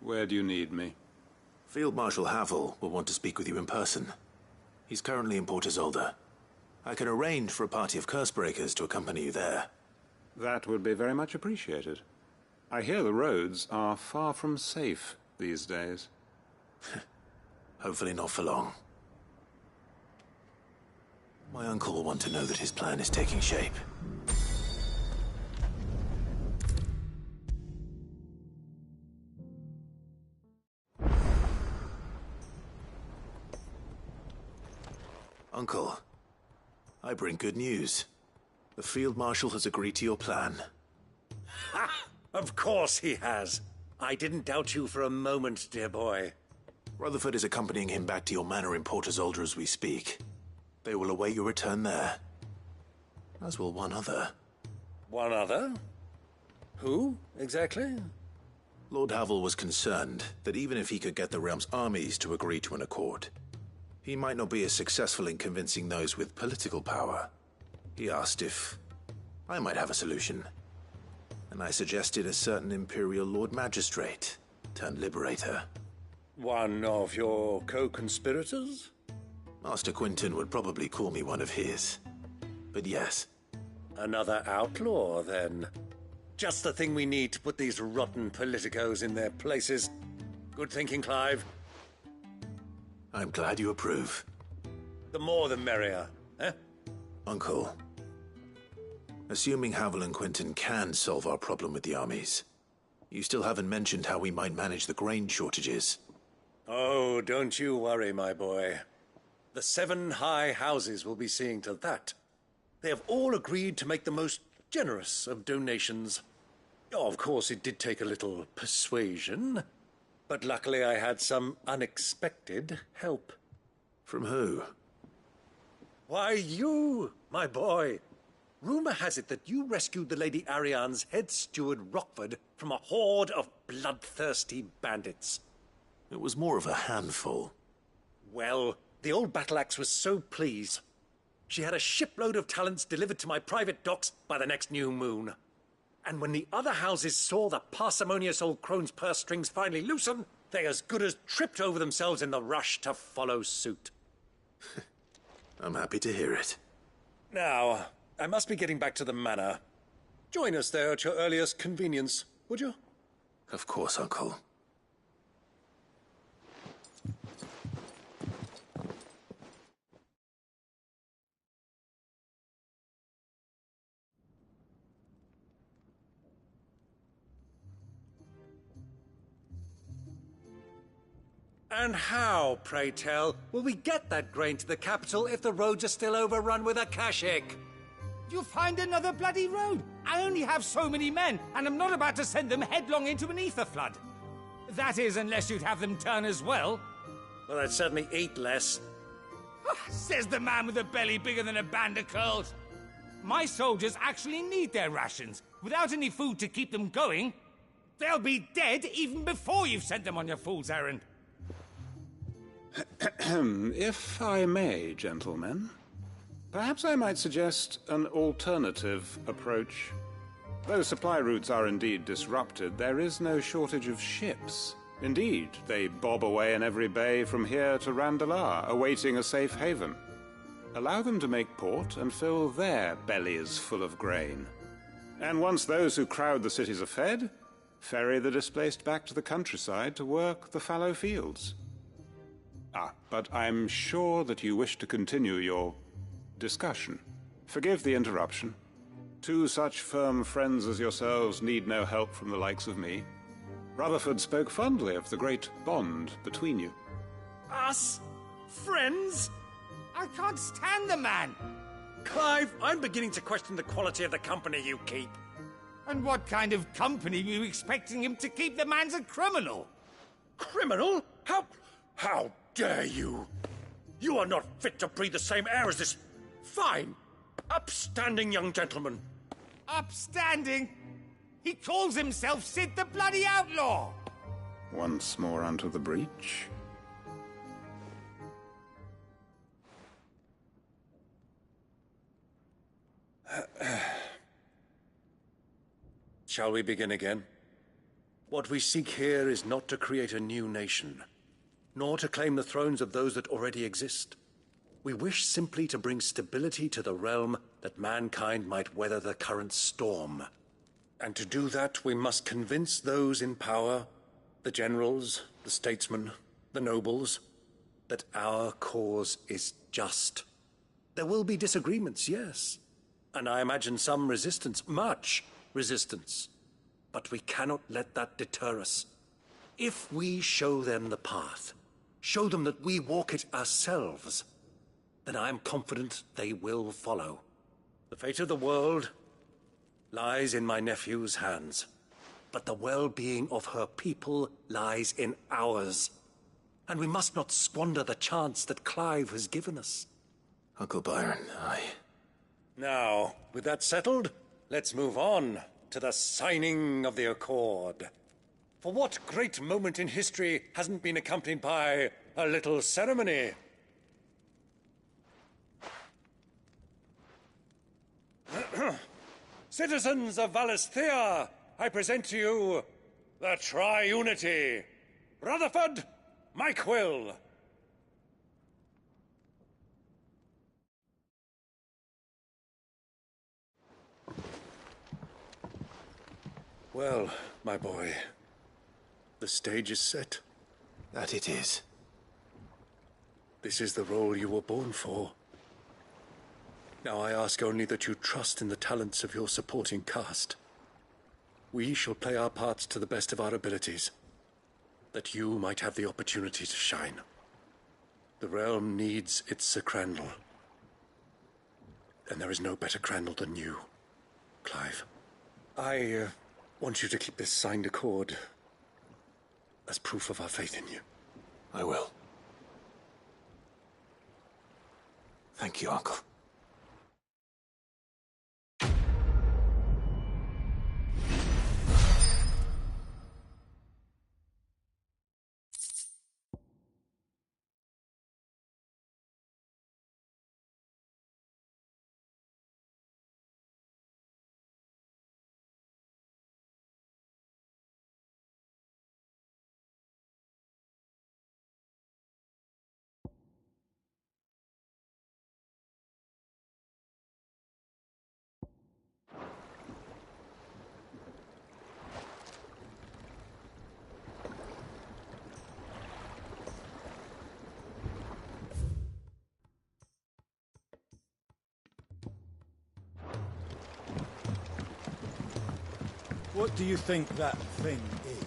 Where do you need me? Field Marshal Havel will want to speak with you in person. He's currently in Port Isolde. I can arrange for a party of Cursebreakers to accompany you there. That would be very much appreciated. I hear the roads are far from safe these days. Hopefully not for long. My uncle will want to know that his plan is taking shape. Uncle, I bring good news. The Field Marshal has agreed to your plan. Ha! Of course he has. I didn't doubt you for a moment, dear boy. Rutherford is accompanying him back to your manor in Port Isolde as we speak. They will await your return there. As will one other. One other? Who, exactly? Lord Havel was concerned that even if he could get the realm's armies to agree to an accord, he might not be as successful in convincing those with political power. He asked if I might have a solution, and I suggested a certain Imperial Lord Magistrate turned Liberator. One of your co-conspirators? Master Quinton would probably call me one of his, but yes. Another outlaw, then. Just the thing we need to put these rotten politicos in their places. Good thinking, Clive. I'm glad you approve. The more the merrier, eh? Uncle, assuming Havel and Quinton can solve our problem with the armies, you still haven't mentioned how we might manage the grain shortages. Oh, don't you worry, my boy. The 7 high houses will be seeing to that. They have all agreed to make the most generous of donations. Oh, of course, it did take a little persuasion, but luckily I had some unexpected help. From who? Why, you, my boy. Rumor has it that you rescued the Lady Ariane's head steward Rockford from a horde of bloodthirsty bandits. It was more of a handful. Well, the old battle-axe was so pleased. She had a shipload of talents delivered to my private docks by the next new moon. And when the other houses saw the parsimonious old crone's purse strings finally loosen, they as good as tripped over themselves in the rush to follow suit. I'm happy to hear it. Now, I must be getting back to the manor. Join us there at your earliest convenience, would you? Of course, Uncle. And how, pray tell, will we get that grain to the capital if the roads are still overrun with Akashic? You'll find another bloody road. I only have so many men, and I'm not about to send them headlong into an ether flood. That is, unless you'd have them turn as well. Well, they'd certainly eat less. Says the man with a belly bigger than a band of curls. My soldiers actually need their rations. Without any food to keep them going, they'll be dead even before you've sent them on your fool's errand. If I may, gentlemen, perhaps I might suggest an alternative approach. Though supply routes are indeed disrupted, there is no shortage of ships. Indeed, they bob away in every bay from here to Randalar, awaiting a safe haven. Allow them to make port and fill their bellies full of grain. And once those who crowd the cities are fed, ferry the displaced back to the countryside to work the fallow fields. But I'm sure that you wish to continue your discussion. Forgive the interruption. 2 such firm friends as yourselves need no help from the likes of me. Rutherford spoke fondly of the great bond between you. Us? Friends? I can't stand the man! Clive, I'm beginning to question the quality of the company you keep. And what kind of company were you expecting him to keep? The man's a criminal! Criminal? How dare you? You are not fit to breathe the same air as this fine, upstanding young gentleman. Upstanding? He calls himself Sid the Bloody Outlaw! Once more onto the breach. Shall we begin again? What we seek here is not to create a new nation, nor to claim the thrones of those that already exist. We wish simply to bring stability to the realm that mankind might weather the current storm. And to do that, we must convince those in power, the generals, the statesmen, the nobles, that our cause is just. There will be disagreements, yes, and I imagine some resistance, much resistance. But we cannot let that deter us. If we show them the path, show them that we walk it ourselves, then I am confident they will follow. The fate of the world lies in my nephew's hands, but the well-being of her people lies in ours. And we must not squander the chance that Clive has given us. Uncle Byron, Now, with that settled, let's move on to the signing of the Accord. For what great moment in history hasn't been accompanied by a little ceremony? Citizens of Valisthea, I present to you the Triunity. Rutherford, my quill. Well, my boy, the stage is set. That it is. This is the role you were born for. Now I ask only that you trust in the talents of your supporting cast. We shall play our parts to the best of our abilities, that you might have the opportunity to shine. The realm needs its Sir Crandall, and there is no better Crandall than you, Clive. I want you to keep this signed accord as proof of our faith in you. I will. Thank you, Uncle. What do you think that thing is?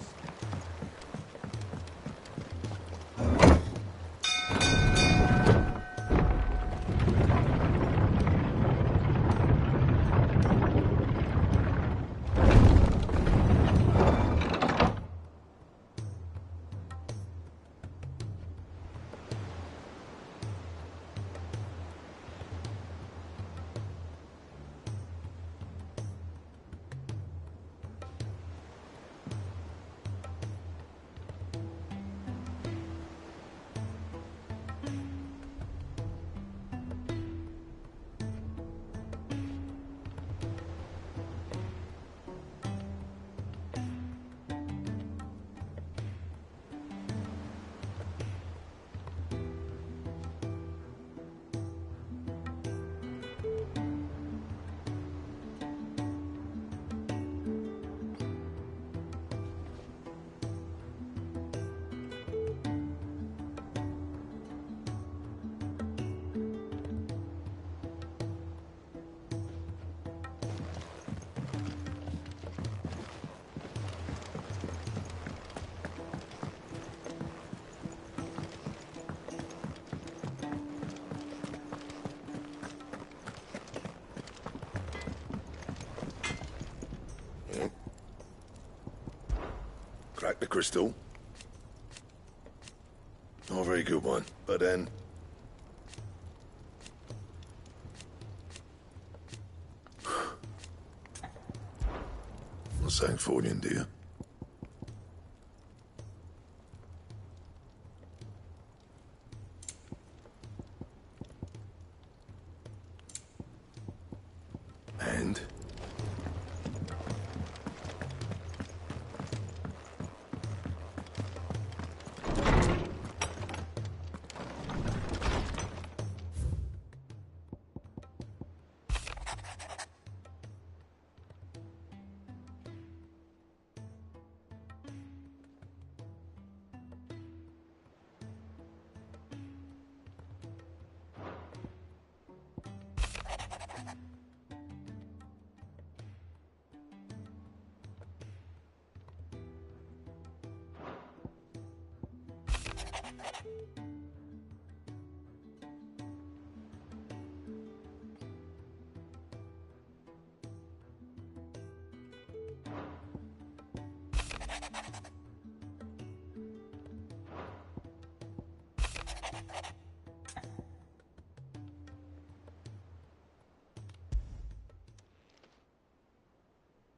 Crack the crystal. Not a very good one, but then... Not saying for you, dear. And?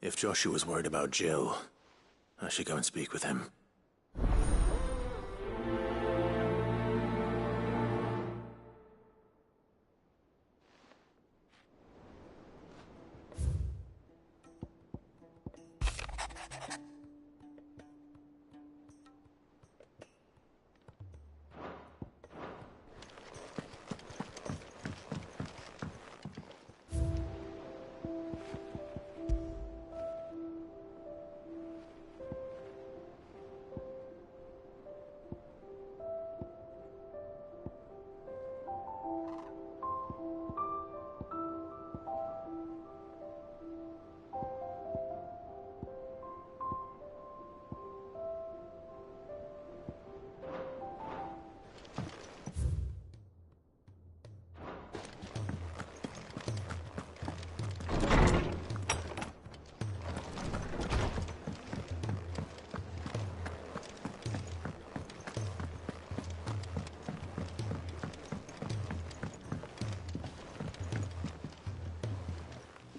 If Joshua's worried about Jill, I should go and speak with him.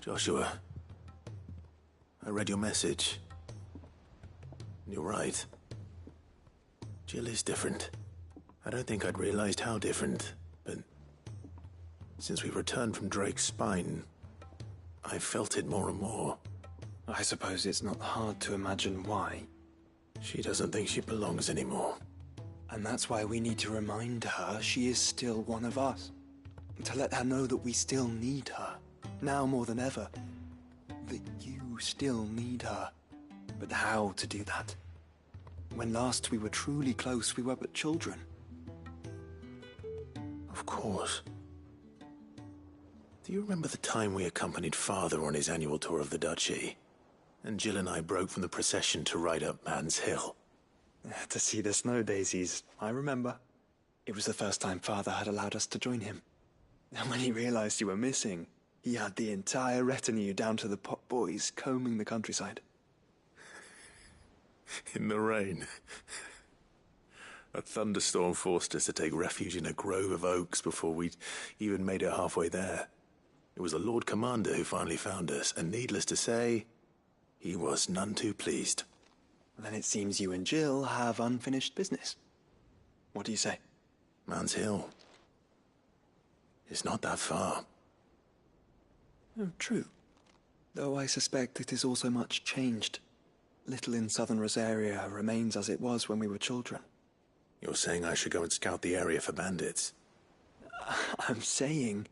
Joshua, I read your message. You're right. Jill is different. I don't think I'd realized how different, but since we returned from Drake's spine, I've felt it more and more. I suppose it's not hard to imagine why. She doesn't think she belongs anymore. And that's why we need to remind her she is still one of us. To let her know that we still need her. Now more than ever. That you still need her. But how to do that? When last we were truly close, we were but children. Of course. Do you remember the time we accompanied Father on his annual tour of the Duchy? And Jill and I broke from the procession to ride up Man's Hill. To see the snow daisies, I remember. It was the first time Father had allowed us to join him. And when he realized you were missing, he had the entire retinue down to the pot boys combing the countryside. In the rain. A thunderstorm forced us to take refuge in a grove of oaks before we'd even made it halfway there. It was the Lord Commander who finally found us, and needless to say, he was none too pleased. Then it seems you and Jill have unfinished business. What do you say? Man's Hill. It's not that far. Oh, true. Though I suspect it is also much changed. Little in southern Rosaria remains as it was when we were children. You're saying I should go and scout the area for bandits? I'm saying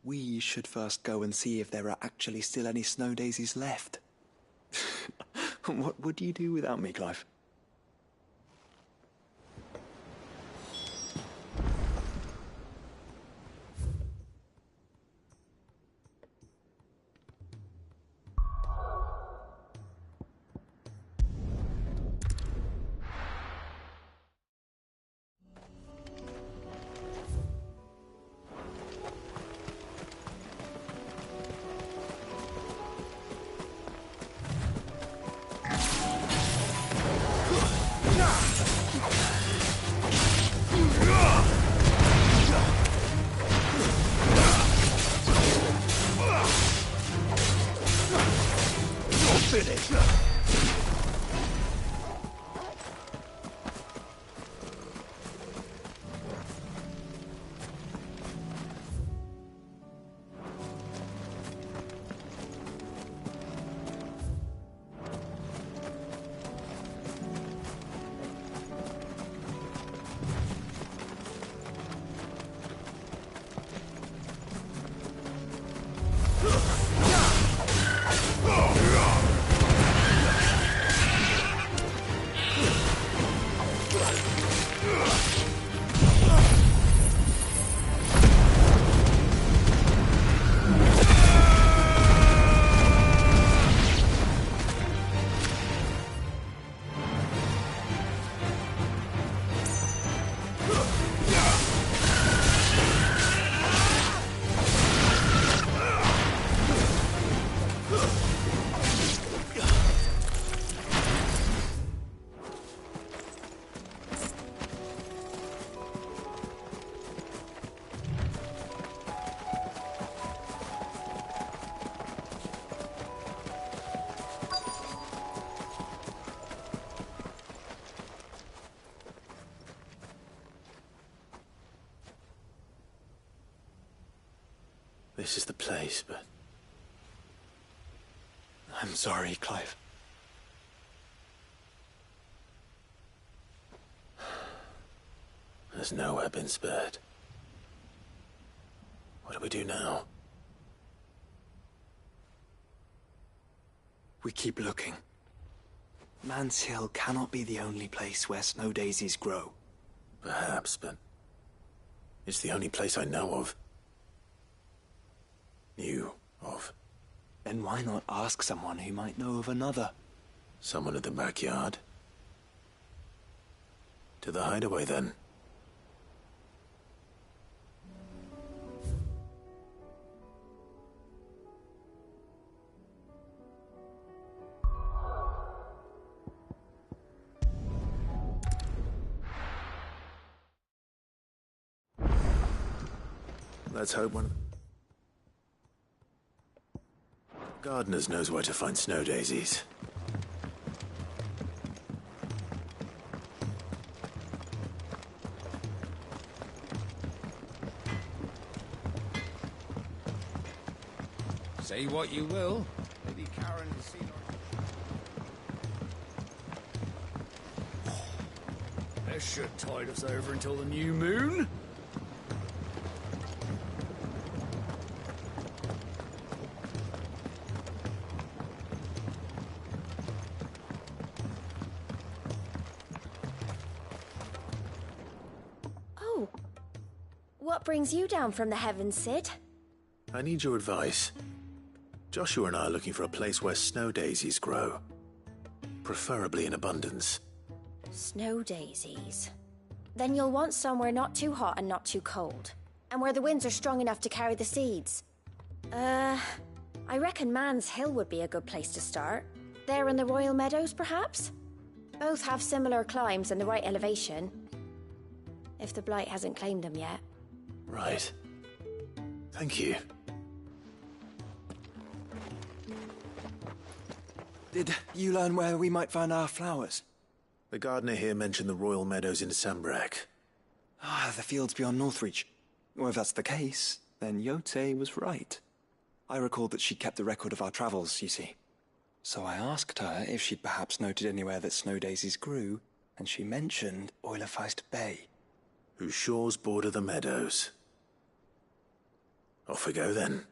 we should first go and see if there are actually still any snow daisies left. What would you do without me, Clive? This is the place, but... I'm sorry, Clive. There's nowhere been spared. What do we do now? We keep looking. Man's Hill cannot be the only place where snow daisies grow. Perhaps, but... it's the only place I know of. Knew of. Then why not ask someone who might know of another? Someone in the backyard? To the hideaway, then. Let's hope one... Gardeners knows where to find snow daisies. Say what you will. Maybe Karen has seen her... This should tide us over until the new moon. What brings you down from the heavens, Sid? I need your advice. Joshua and I are looking for a place where snow daisies grow. Preferably in abundance. Snow daisies. Then you'll want somewhere not too hot and not too cold. And where the winds are strong enough to carry the seeds. I reckon Man's Hill would be a good place to start. There in the Royal Meadows, perhaps? Both have similar climbs and the right elevation. If the Blight hasn't claimed them yet. Right. Thank you. Did you learn where we might find our flowers? The gardener here mentioned the Royal Meadows in Sambrak. Ah, the fields beyond Northreach. Well, if that's the case, then Yote was right. I recalled that she kept a record of our travels, you see. So I asked her if she'd perhaps noted anywhere that snow daisies grew, and she mentioned Oilefeist Bay. Whose shores border the meadows. Off we go, then.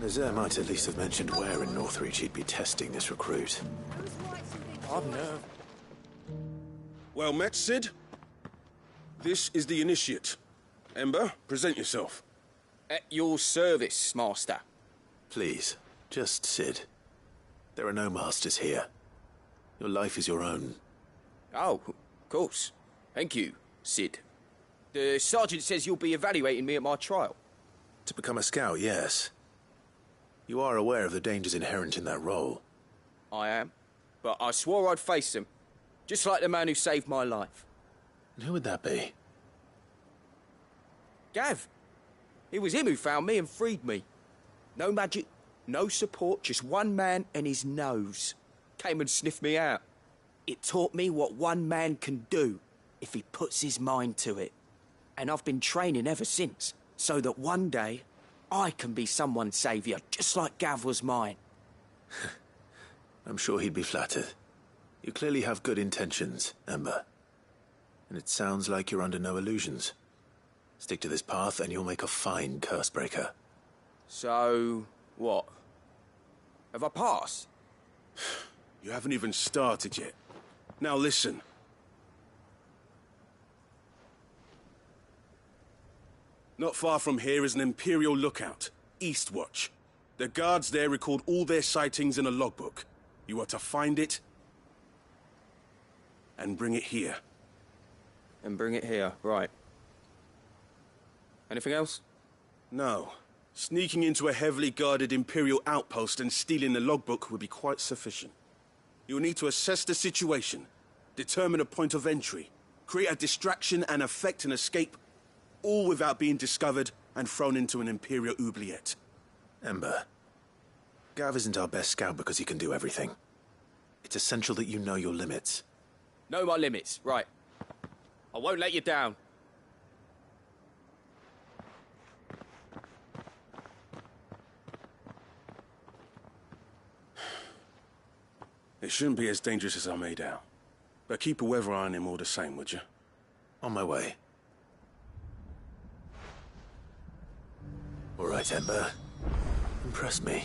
Nazir might at least have mentioned where in Northreach he'd be testing this recruit. I've no. Well met, Sid. This is the initiate. Ember, present yourself. At your service, Master. Please, just Sid. There are no masters here. Your life is your own. Oh, of course. Thank you, Sid. The sergeant says you'll be evaluating me at my trial. To become a scout, yes. You are aware of the dangers inherent in that role. I am. But I swore I'd face them. Just like the man who saved my life. And who would that be? Gav. It was him who found me and freed me. No magic, no support, just one man and his nose. Came and sniffed me out. It taught me what one man can do if he puts his mind to it. And I've been training ever since, so that one day I can be someone's saviour, just like Gav was mine. I'm sure he'd be flattered. You clearly have good intentions, Ember. And it sounds like you're under no illusions. Stick to this path and you'll make a fine cursebreaker. So, what? Have I passed? You haven't even started yet. Now listen. Not far from here is an Imperial lookout, Eastwatch. The guards there record all their sightings in a logbook. You are to find it and bring it here. And bring it here, right. Anything else? No. Sneaking into a heavily guarded Imperial outpost and stealing the logbook would be quite sufficient. You'll need to assess the situation, determine a point of entry, create a distraction and effect an escape, all without being discovered and thrown into an Imperial oubliette. Ember, Gav isn't our best scout because he can do everything. It's essential that you know your limits. Know my limits, right. I won't let you down. It shouldn't be as dangerous as I made out. But keep a weather eye on him all the same, would you? On my way. All right, Ember. Impress me.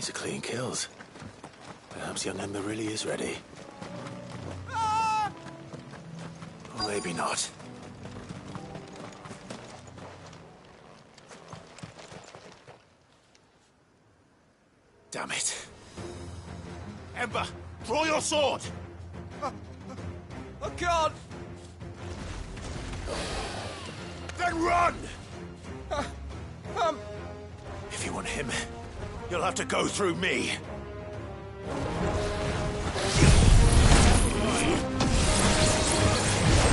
These are clean kills. Perhaps young Ember really is ready. Or maybe not. Damn it. Ember, draw your sword! I can't! Then run! If you want him, you'll have to go through me.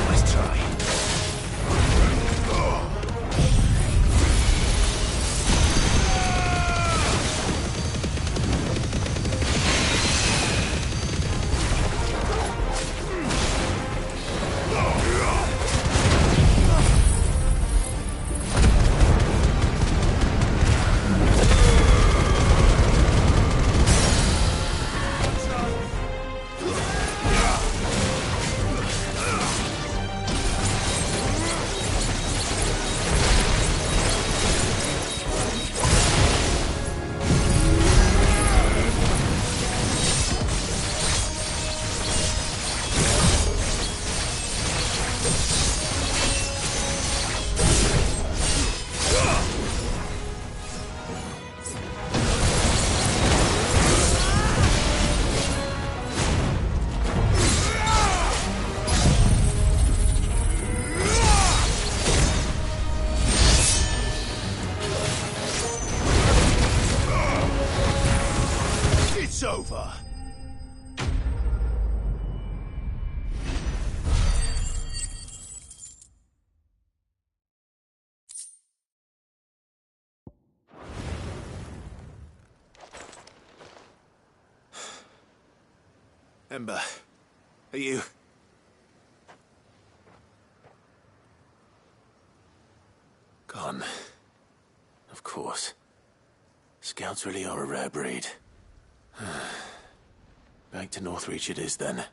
Let's try. It's over. Ember, are you... Gone. Of course. Scouts really are a rare breed. Back to Northreach it is, then.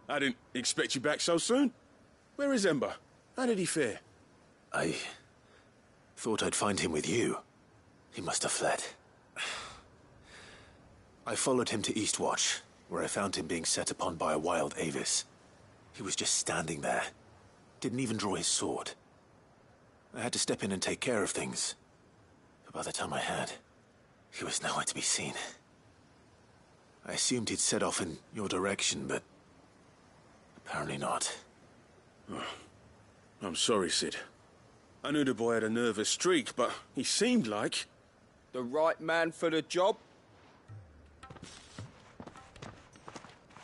I didn't expect you back so soon. Where is Ember? How did he fare? I thought I'd find him with you. He must have fled. I followed him to Eastwatch, where I found him being set upon by a wild Avis. He was just standing there. Didn't even draw his sword. I had to step in and take care of things. But by the time I had, he was nowhere to be seen. I assumed he'd set off in your direction, but apparently not. Oh, I'm sorry, Sid. I knew the boy had a nervous streak, but he seemed like... The right man for the job?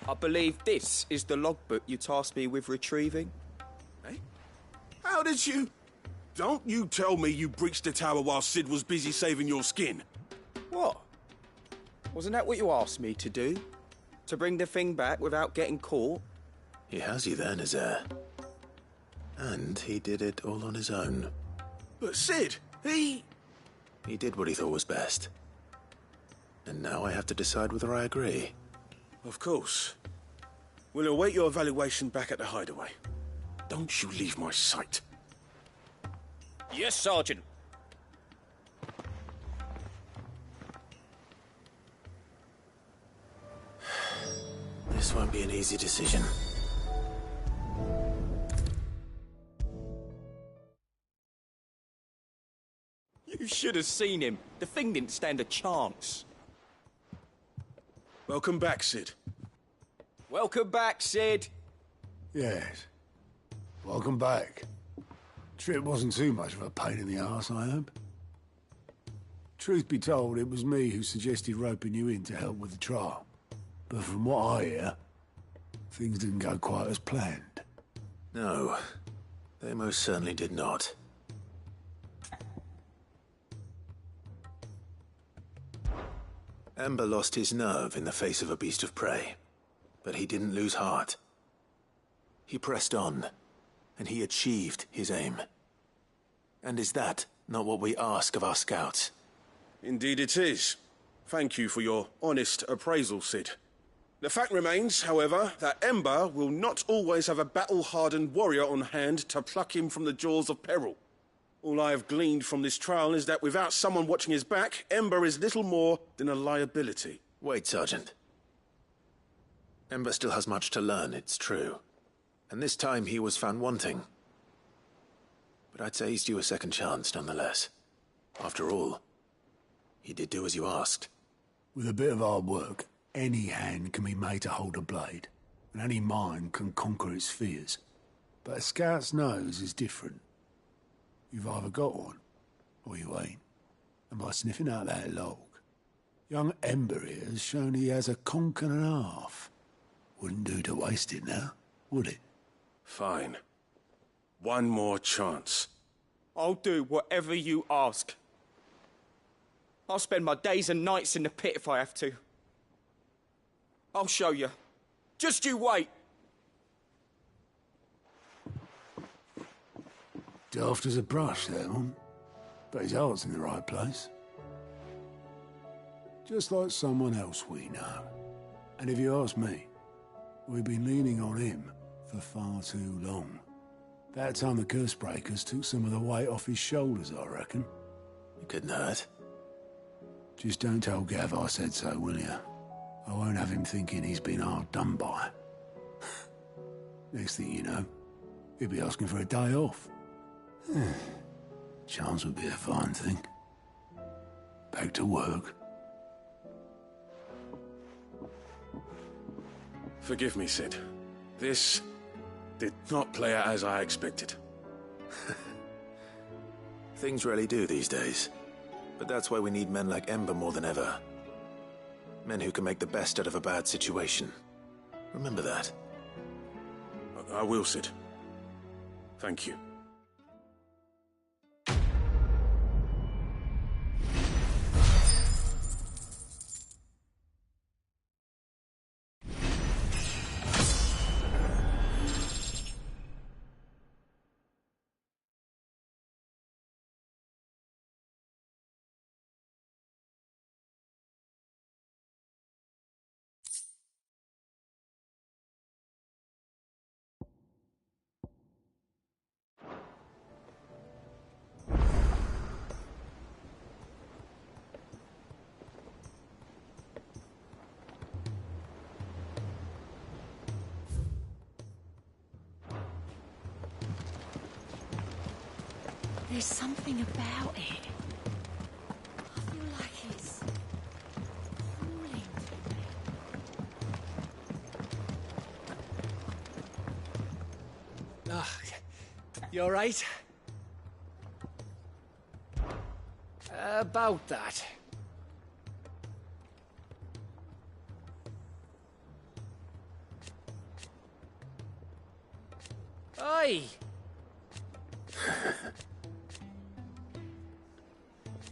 I believe this is the logbook you tasked me with retrieving. Eh? How did you... Don't you tell me you breached the tower while Sid was busy saving your skin. What? Wasn't that what you asked me to do? To bring the thing back without getting caught? He has you then, his heir. And he did it all on his own. But Sid, he did what he thought was best. And now I have to decide whether I agree. Of course. We'll await your evaluation back at the hideaway. Don't you leave my sight. Yes, Sergeant. This won't be an easy decision. You should have seen him. The thing didn't stand a chance. Welcome back, Sid. Welcome back, Sid. Yes. Welcome back. Trip wasn't too much of a pain in the arse, I hope. Truth be told, it was me who suggested roping you in to help with the trial. But from what I hear, things didn't go quite as planned. No, they most certainly did not. Ember lost his nerve in the face of a beast of prey, but he didn't lose heart. He pressed on, and he achieved his aim. And is that not what we ask of our scouts? Indeed it is. Thank you for your honest appraisal, Sid. The fact remains, however, that Ember will not always have a battle-hardened warrior on hand to pluck him from the jaws of peril. All I have gleaned from this trial is that without someone watching his back, Ember is little more than a liability. Wait, Sergeant. Ember still has much to learn, it's true. And this time he was found wanting. But I'd say he's due a second chance, nonetheless. After all, he did do as you asked. With a bit of hard work, any hand can be made to hold a blade, and any mind can conquer its fears. But a scout's nose is different. You've either got one, or you ain't. And by sniffing out that log, young Ember here has shown he has a conk and a half. Wouldn't do to waste it now, would it? Fine. One more chance. I'll do whatever you ask. I'll spend my days and nights in the pit if I have to. I'll show you. Just you wait. Daft as a brush, that one. But his heart's in the right place. Just like someone else we know. And if you ask me, we've been leaning on him for far too long. That time the curse breakers took some of the weight off his shoulders, I reckon. It couldn't hurt. Just don't tell Gav I said so, will you? I won't have him thinking he's been hard done by. Next thing you know, he'll be asking for a day off. Chance would be a fine thing. Back to work. Forgive me, Sid. This did not play out as I expected. Things rarely do these days. But that's why we need men like Ember more than ever. Men who can make the best out of a bad situation. Remember that. I will, Sid. Thank you. There's something about it. I feel like it's calling to me. You all right? About that. Oi!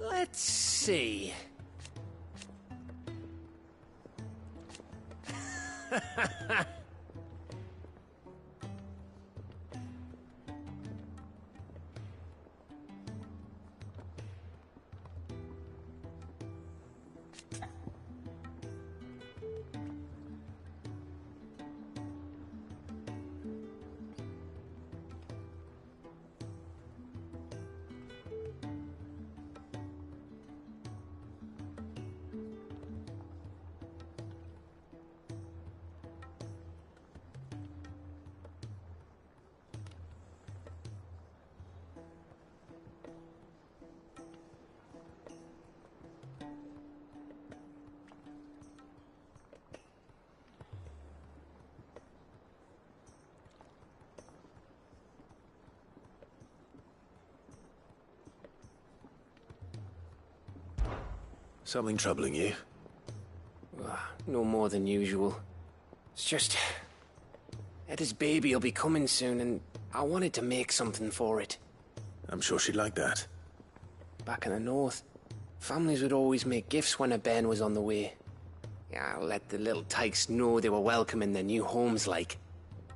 Let's see. Something troubling you? No more than usual. It's just... Eda's baby will be coming soon, and I wanted to make something for it. I'm sure she'd like that. Back in the north, families would always make gifts when a bairn was on the way. Yeah, let the little tykes know they were welcome in their new homes, like.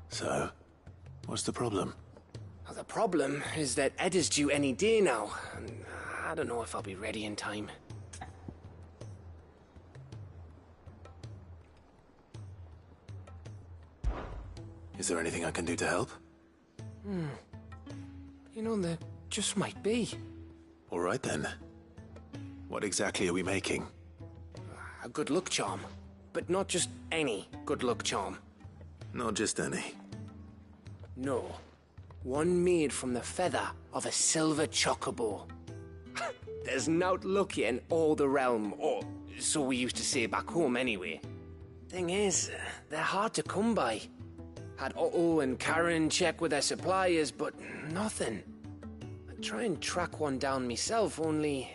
So, what's the problem? Well, the problem is that Eda's due any day now, and I don't know if I'll be ready in time. Is there anything I can do to help? You know, there just might be. All right then. What exactly are we making? A good luck charm. But not just any good luck charm. Not just any. No. One made from the feather of a silver chocobo. There's nowt luckier in all the realm, or so we used to say back home anyway. Thing is, they're hard to come by. Had Otto and Karen check with their suppliers, but nothing. I'd try and track one down myself, only...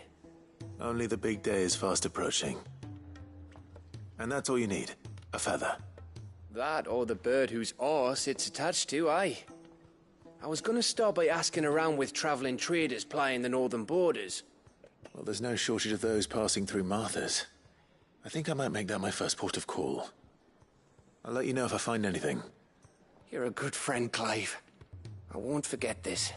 Only the big day is fast approaching. And that's all you need, a feather. That or the bird whose horse it's attached to, aye. I was gonna start by asking around with traveling traders plying the northern borders. Well, there's no shortage of those passing through Martha's. I think I might make that my first port of call. I'll let you know if I find anything. You're a good friend, Clive. I won't forget this.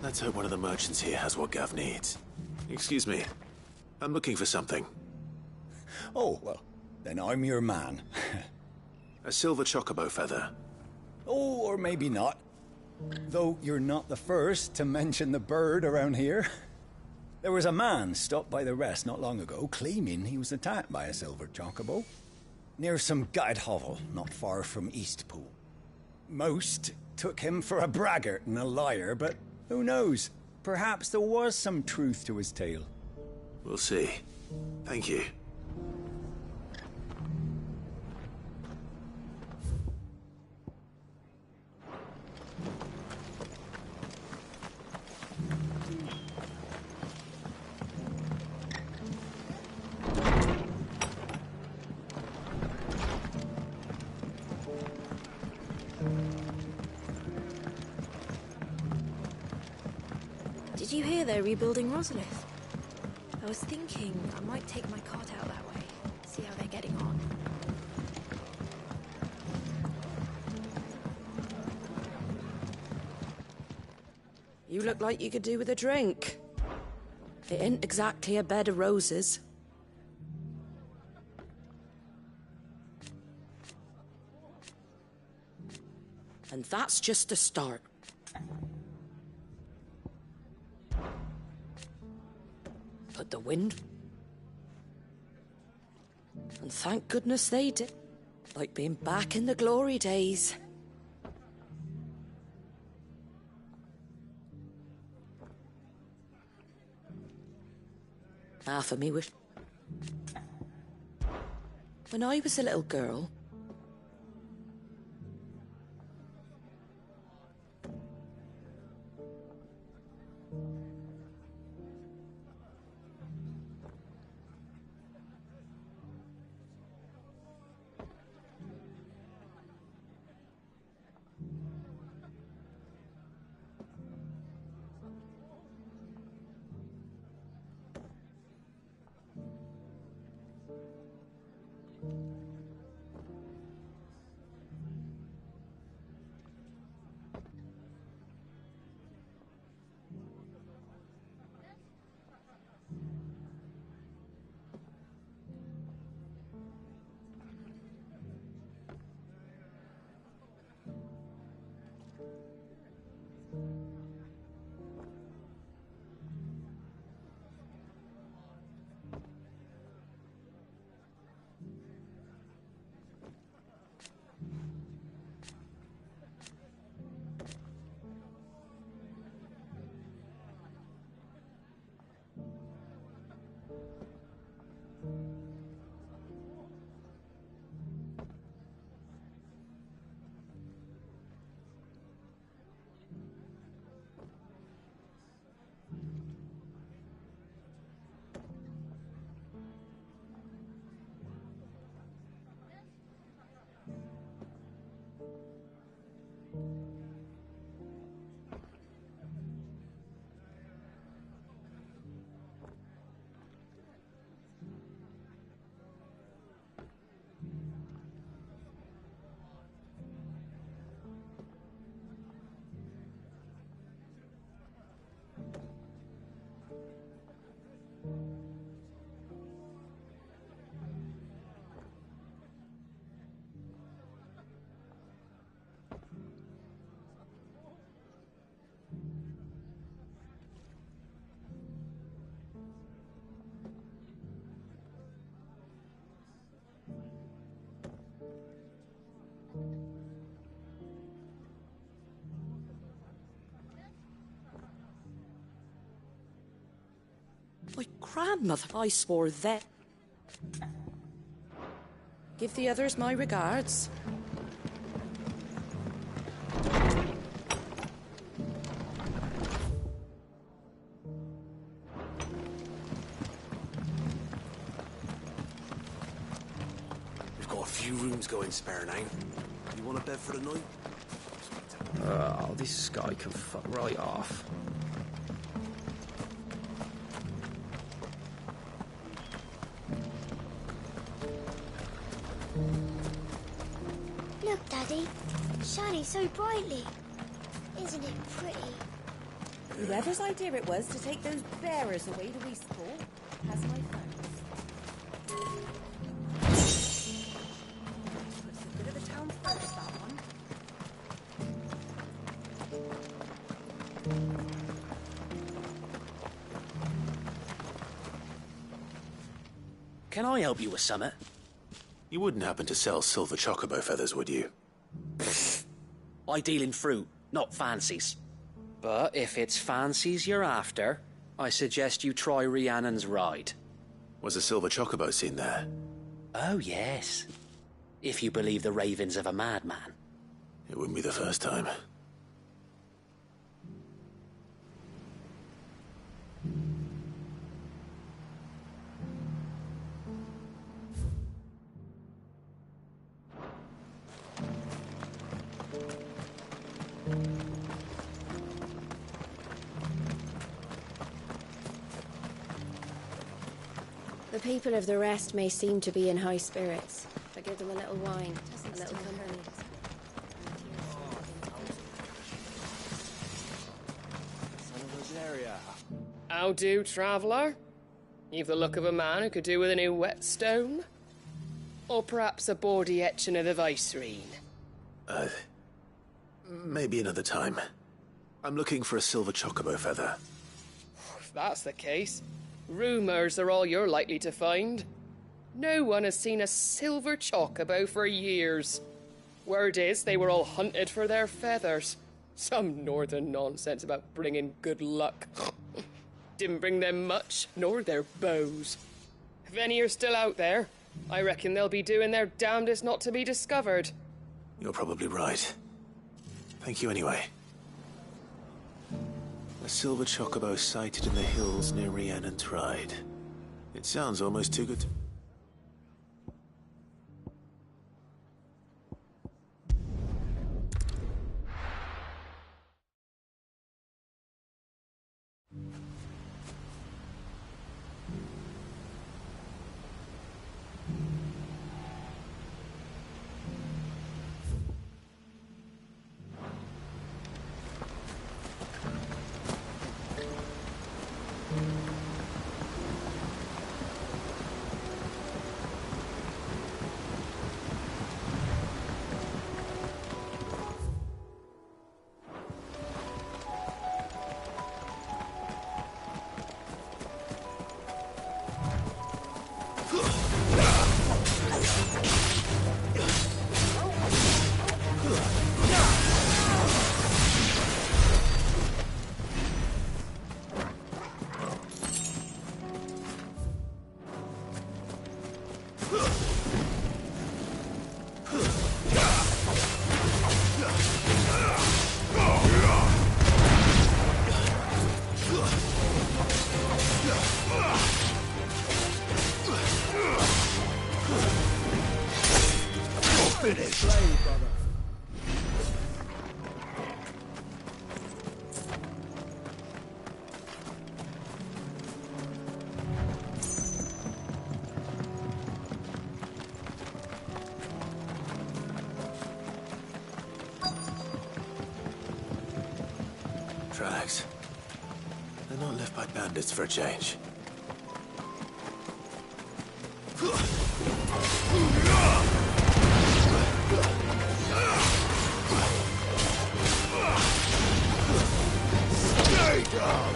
Let's hope one of the merchants here has what Gav needs. Excuse me. I'm looking for something. Oh, well, then I'm your man. A silver chocobo feather. Oh, or maybe not. Though you're not the first to mention the bird around here. There was a man stopped by the rest not long ago, claiming he was attacked by a silver chocobo. Near some gated hovel, not far from Eastpool. Most took him for a braggart and a liar, but who knows? Perhaps there was some truth to his tale. We'll see. Thank you. Did you hear they're rebuilding Rozfild? I was thinking I might take my cart out that way, see how they're getting on. You look like you could do with a drink. It ain't exactly a bed of roses. And that's just a start. But the wind... And thank goodness they did. Like being back in the glory days. Half of me wish... When I was a little girl... My grandmother, I swore that. Give the others my regards. We've got a few rooms going spare now. You want a bed for the night? Oh, this guy can fuck right off. Look, Daddy. Shining so brightly. Isn't it pretty? Whoever's idea it was to take those bearers away to Eastport has my thanks. Puts a bit of the town first, that one. Can I help you with something? You wouldn't happen to sell silver chocobo feathers, would you? I deal in fruit, not fancies. But if it's fancies you're after, I suggest you try Rhiannon's ride. Was a silver chocobo seen there? Oh, yes. If you believe the ravings of a madman. It wouldn't be the first time. The people of the rest may seem to be in high spirits, but give them a little wine, a little company. How do, traveller? You've the look of a man who could do with a new whetstone? Or perhaps a bawdy etching of the Vicerine? Maybe another time. I'm looking for a silver chocobo feather. If that's the case, rumours are all you're likely to find. No one has seen a silver chocobo for years. Word is they were all hunted for their feathers. Some northern nonsense about bringing good luck. Didn't bring them much, nor their bows. If any are still out there, I reckon they'll be doing their damnedest not to be discovered. You're probably right. Thank you anyway. A silver chocobo sighted in the hills near Rhiannon's Ride. It sounds almost too good to... Tracks. They're not left by bandits for a change. Stay down!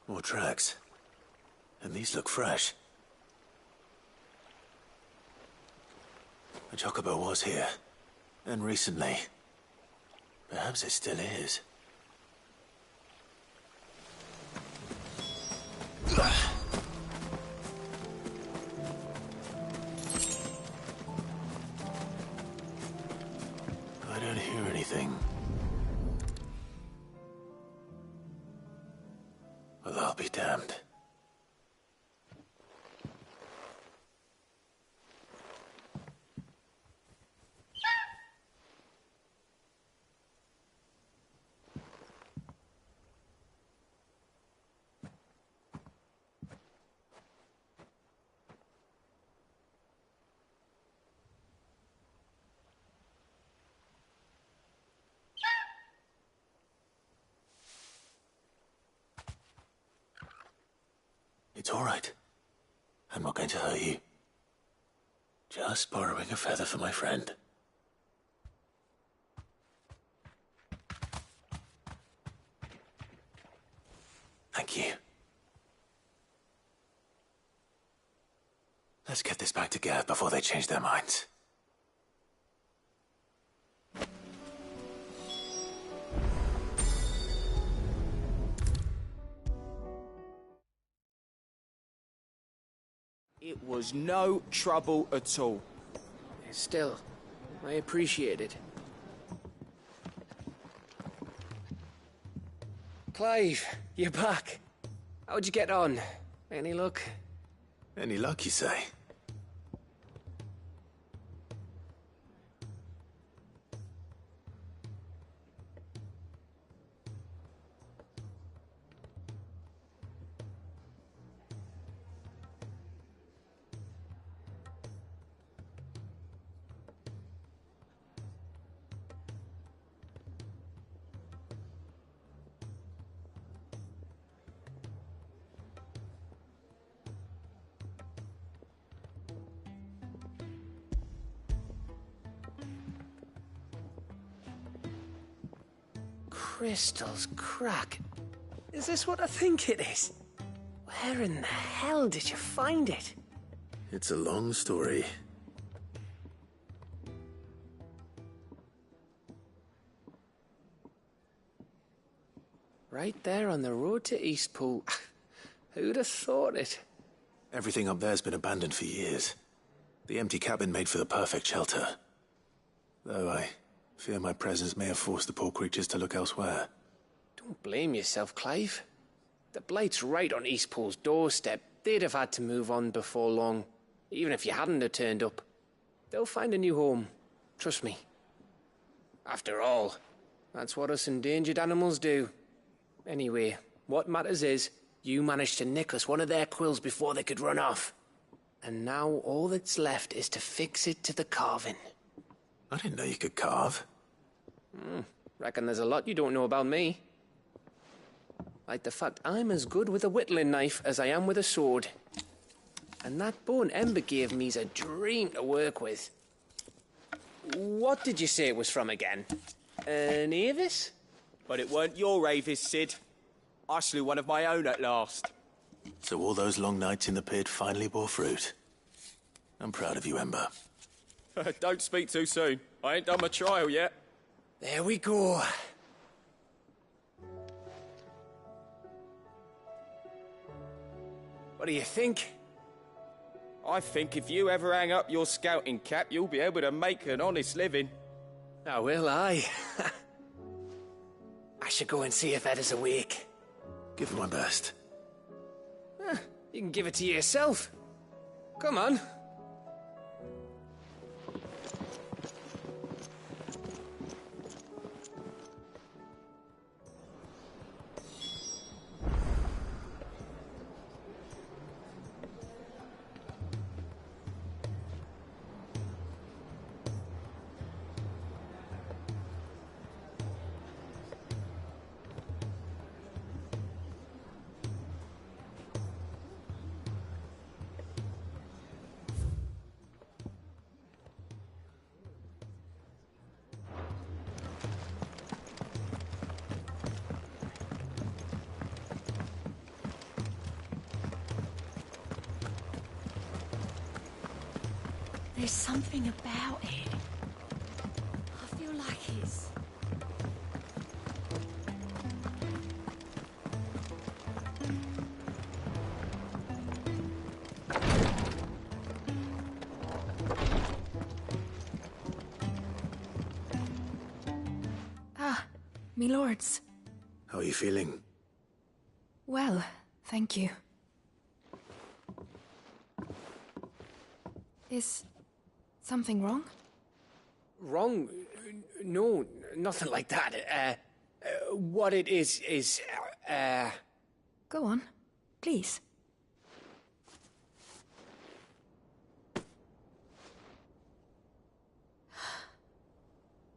More tracks. And these look fresh. A chocobo was here. And recently. Perhaps it still is. I don't hear anything. Well, I'll be damned. It's all right. I'm not going to hurt you. Just borrowing a feather for my friend. Thank you. Let's get this back to Gav before they change their minds. It was no trouble at all. Still, I appreciate it. Clive, you're back. How'd you get on? Any luck? Any luck, you say? Crystals crack. Is this what I think it is? Where in the hell did you find it? It's a long story. Right there on the road to Eastpool. Who'd have thought it? Everything up there's been abandoned for years. The empty cabin made for the perfect shelter. Though I fear my presence may have forced the poor creatures to look elsewhere. Don't blame yourself, Clive. The Blight's right on Eastpool's doorstep. They'd have had to move on before long, even if you hadn't have turned up. They'll find a new home. Trust me. After all, that's what us endangered animals do. Anyway, what matters is, you managed to nick us one of their quills before they could run off. And now all that's left is to fix it to the carving. I didn't know you could carve. Reckon there's a lot you don't know about me. Like the fact I'm as good with a whittling knife as I am with a sword. And that bone Ember gave me's a dream to work with. What did you say it was from again? An Avis? But it weren't your Avis, Sid. I slew one of my own at last. So all those long nights in the pit finally bore fruit. I'm proud of you, Ember. Don't speak too soon. I ain't done my trial yet. There we go. What do you think? I think if you ever hang up your scouting cap, you'll be able to make an honest living. Oh, will I? I should go and see if Ed is awake. Give it my best. You can give it to yourself. Come on. There's something about it. I feel like it's... Ah, me lords. How are you feeling? Well, thank you. Is something wrong? Wrong? No, nothing like that. What it is, Go on, please.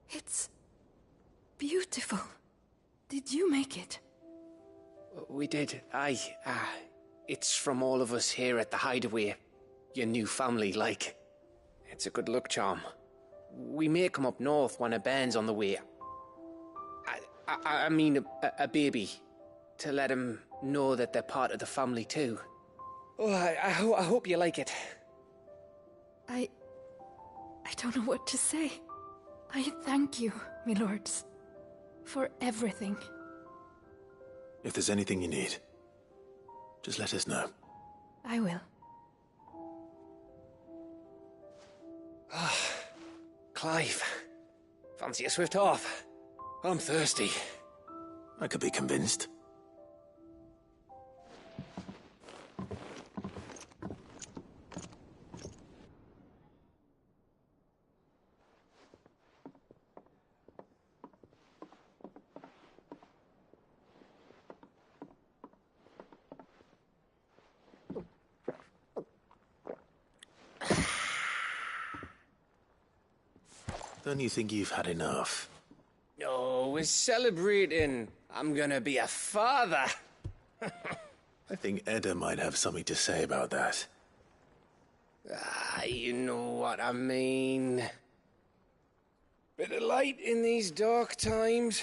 It's beautiful. Did you make it? We did. It's from all of us here at the Hideaway. Your new family, like. It's a good luck charm. We may come up north when a band's on the way. I mean a baby. To let him know that they're part of the family too. Oh, I hope you like it. I don't know what to say. I thank you, my lords, for everything. If there's anything you need, just let us know. I will. Clive, fancy a swift off? I'm thirsty. I could be convinced. Don't you think you've had enough? No, we're celebrating. I'm gonna be a father. I think Edda might have something to say about that. You know what I mean. Bit of light in these dark times.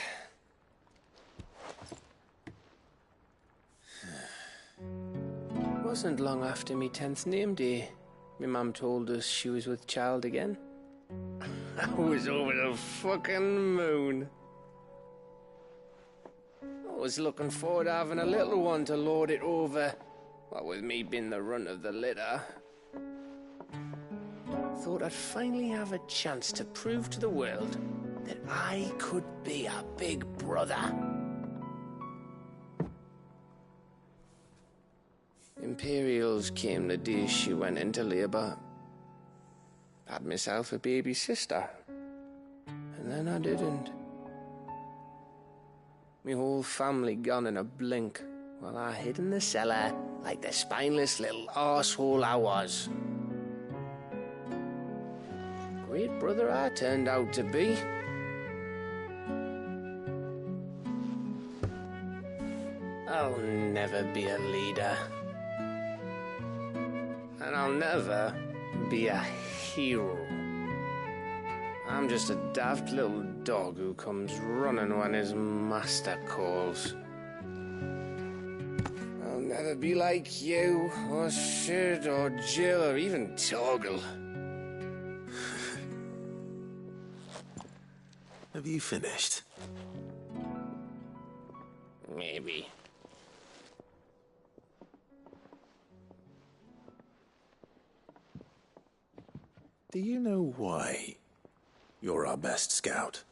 Wasn't long after me 10th name day, my mum told us she was with child again. I was over the fucking moon. I was looking forward to having a little one to lord it over, what with me being the runt of the litter. Thought I'd finally have a chance to prove to the world that I could be a big brother. Imperials came the day she went into labour. Had myself a baby sister. And then I didn't. My whole family gone in a blink, while I hid in the cellar like the spineless little arsehole I was. Great brother I turned out to be. I'll never be a leader. And I'll never be a hero. I'm just a daft little dog who comes running when his master calls. I'll never be like you, or Sid, or Jill, or even Torgal. Have you finished? Maybe. Do you know why you're our best scout?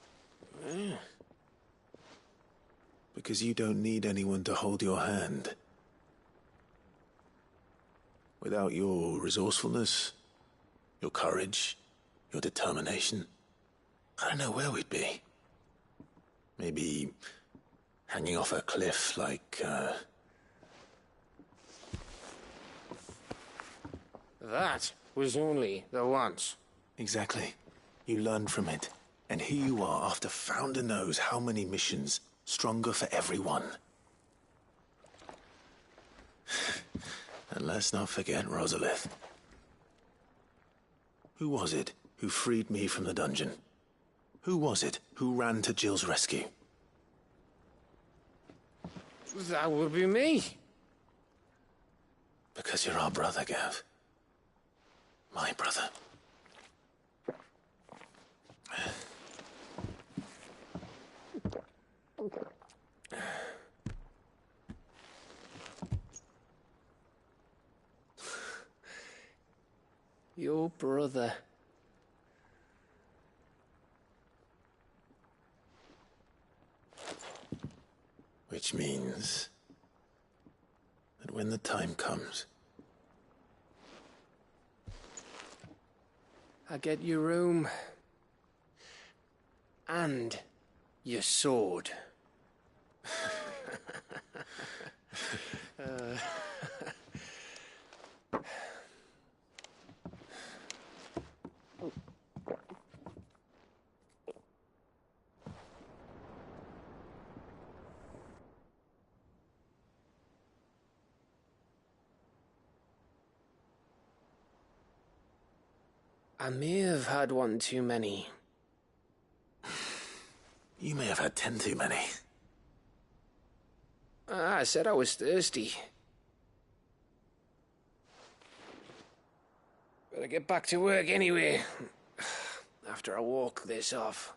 Because you don't need anyone to hold your hand. Without your resourcefulness, your courage, your determination, I don't know where we'd be. Maybe hanging off a cliff like, That was only the once. Exactly. You learned from it. And here you are after Founder knows how many missions, stronger for everyone. And let's not forget Rosalith. Who was it who freed me from the dungeon? Who was it who ran to Jill's rescue? That would be me. Because you're our brother, Gav. My brother. Your brother. Which means that when the time comes, I get your room. And your sword. I may have had one too many. you may have had 10 too many. I said I was thirsty. Better get back to work anyway, after I walk this off.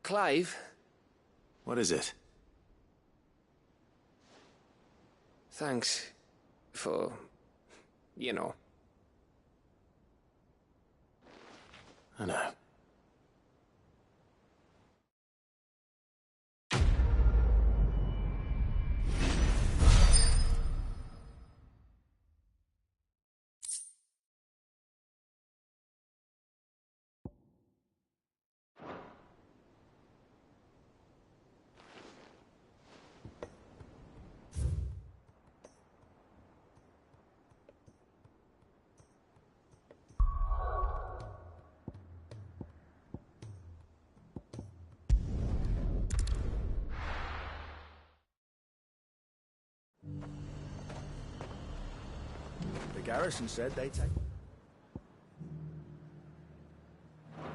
Clive? What is it? Thanks for, you know. I know. The garrison said they'd take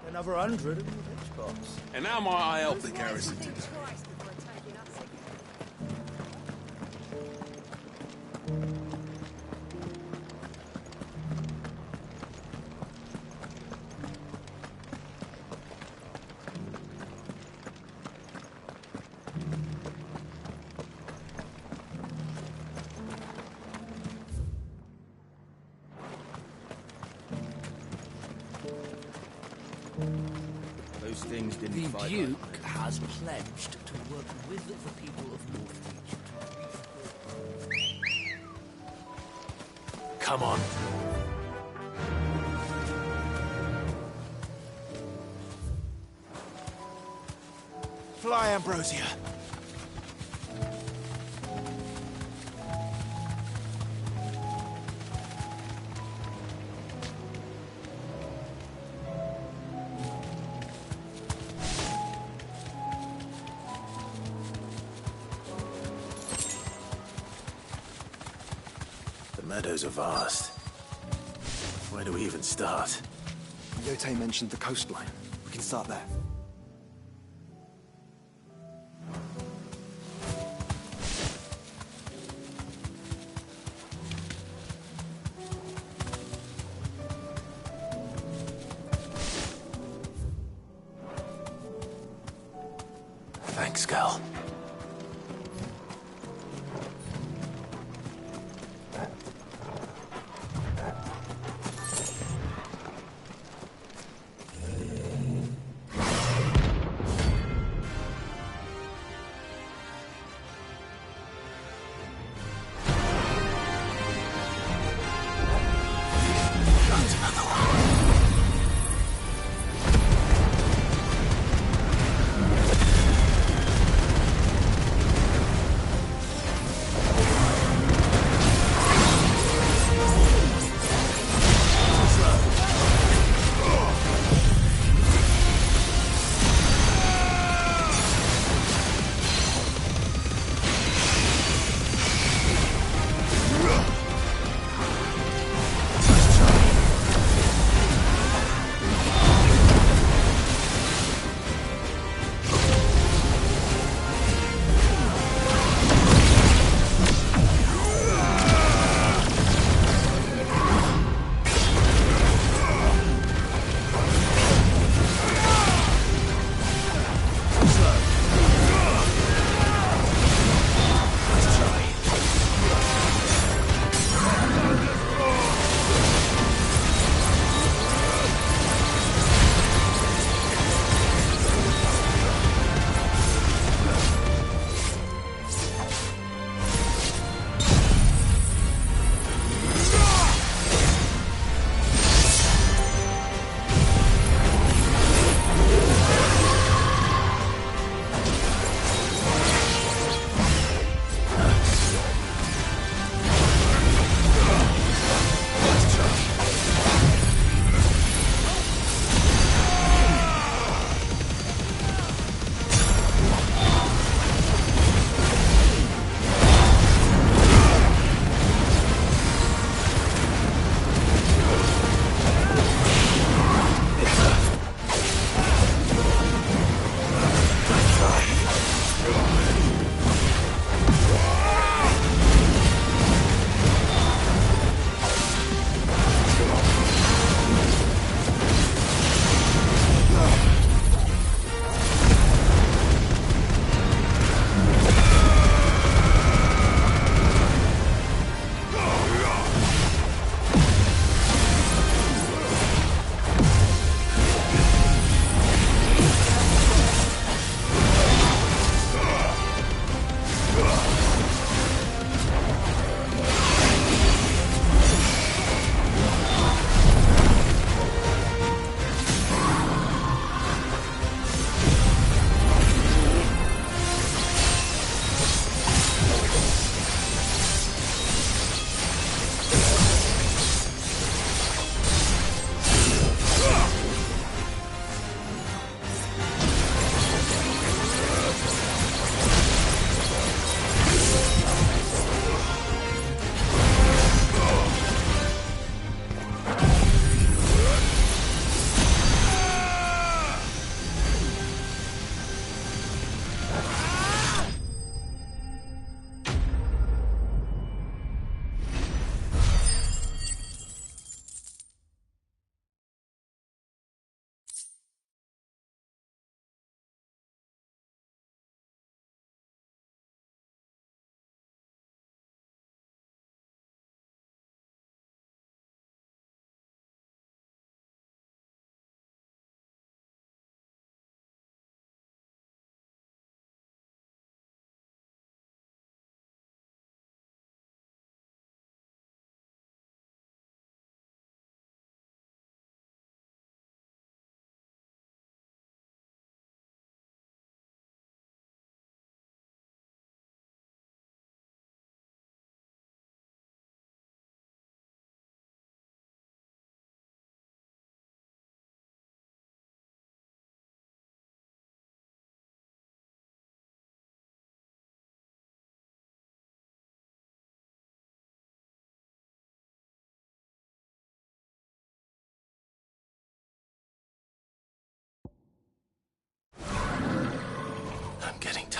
another 100 in the pitch box. And now might I help the garrison today? Those things didn't fight. The Duke has pledged to work with the people of Northreach to Come on. Fly, Ambrosia. The meadows are vast. Where do we even start? Yote mentioned the coastline. We can start there. Thanks, Cal.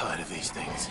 tired of these things.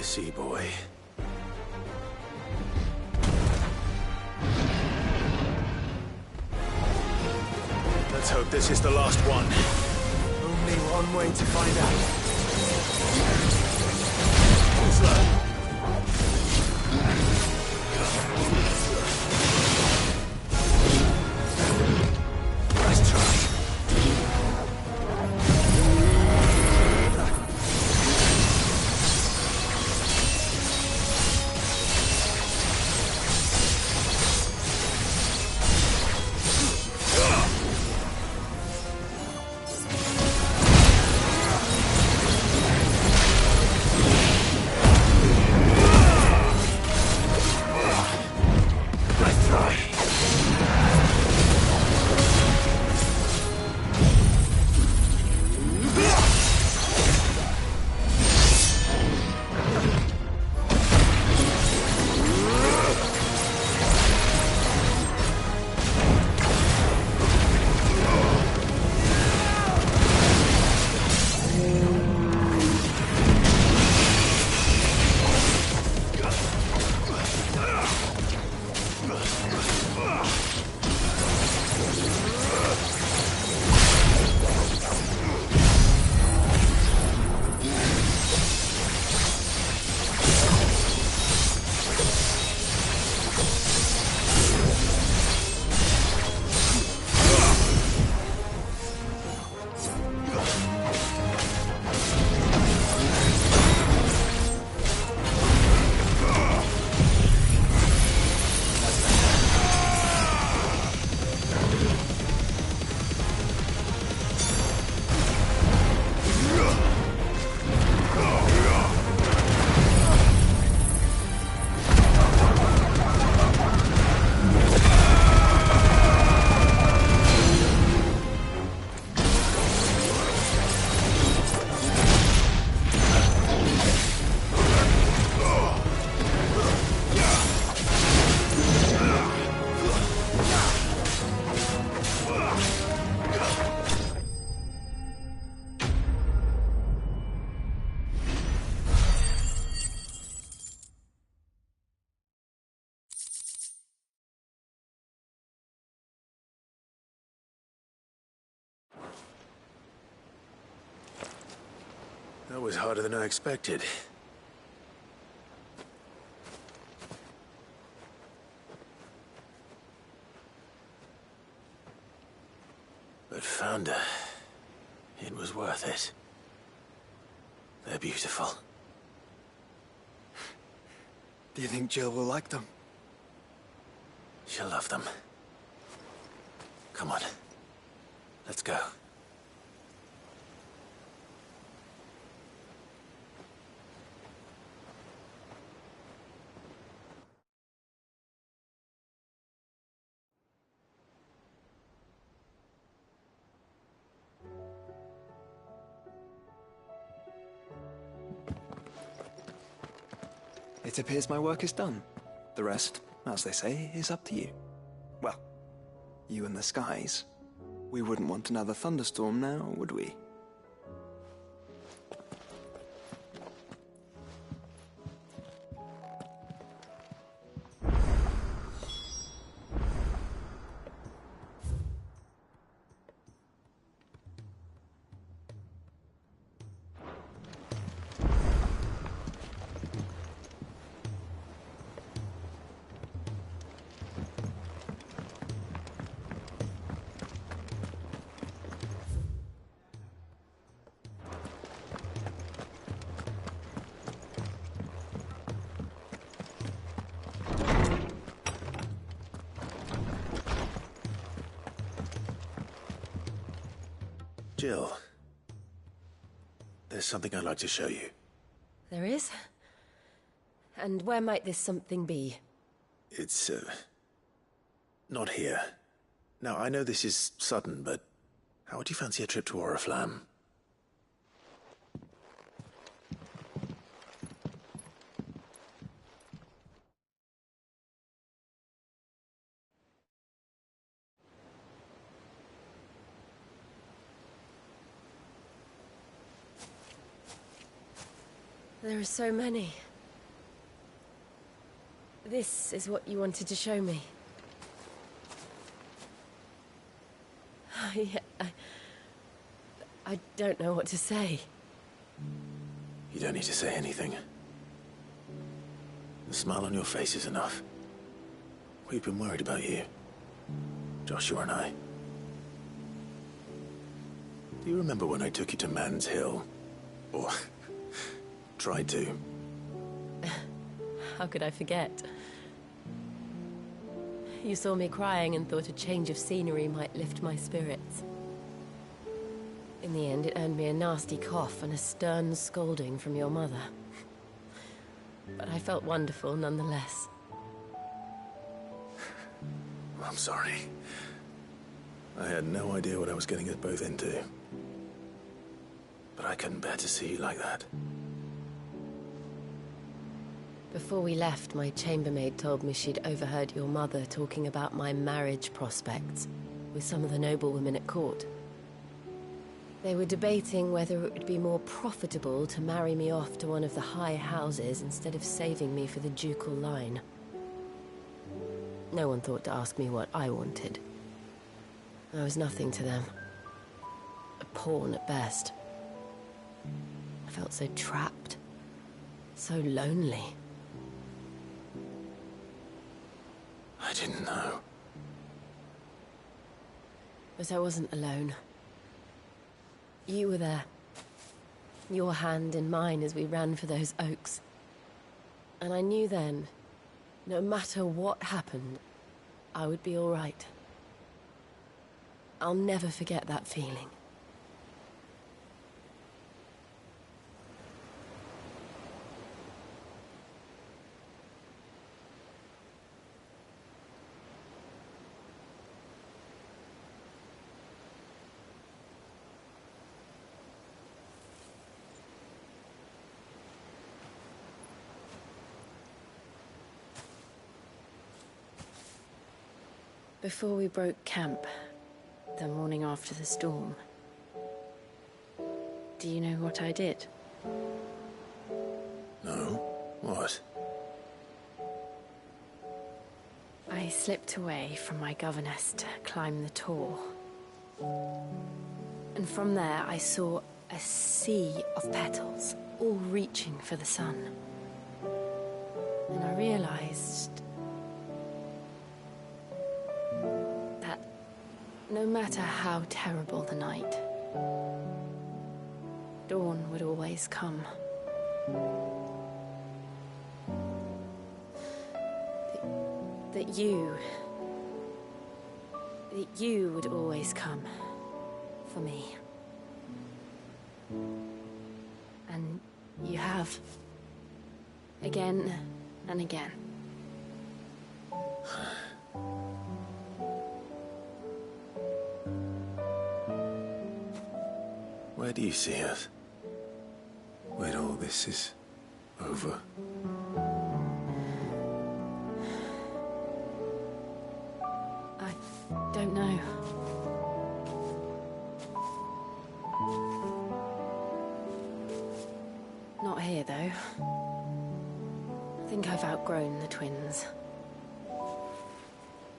See, boy. Let's hope this is the last one. Only one way to find out. Slow. Nice try. That was harder than I expected. But found her. It was worth it. They're beautiful. Do you think Jill will like them? She'll love them. Come on. Let's go. It appears my work is done. The rest, as they say, is up to you. Well, you and the skies. We wouldn't want another thunderstorm now, would we? Jill, there's something I'd like to show you. There is? And where might this something be? It's, not here. Now, I know this is sudden, but how would you fancy a trip to Oriflamme? There are so many. This is what you wanted to show me. Yeah, I don't know what to say. You don't need to say anything. The smile on your face is enough. We've been worried about you, Joshua and I. Do you remember when I took you to Man's Hill? Or tried to? How could I forget? You saw me crying and thought a change of scenery might lift my spirits. In the end, it earned me a nasty cough and a stern scolding from your mother. But I felt wonderful nonetheless. I'm sorry. I had no idea what I was getting us both into. But I couldn't bear to see you like that. Before we left, my chambermaid told me she'd overheard your mother talking about my marriage prospects with some of the noblewomen at court. They were debating whether it would be more profitable to marry me off to one of the high houses instead of saving me for the ducal line. No one thought to ask me what I wanted. I was nothing to them. A pawn at best. I felt so trapped. So lonely. I didn't know. But I wasn't alone. You were there. Your hand in mine as we ran for those oaks. And I knew then, no matter what happened, I would be all right. I'll never forget that feeling. Before we broke camp, the morning after the storm, do you know what I did? No? What? I slipped away from my governess to climb the tor. And from there I saw a sea of petals, all reaching for the sun. And I realized that no matter how terrible the night, dawn would always come. That you would always come for me. And you have. Again and again. Where do you see us? When all this is over? I don't know. Not here, though. I think I've outgrown the twins.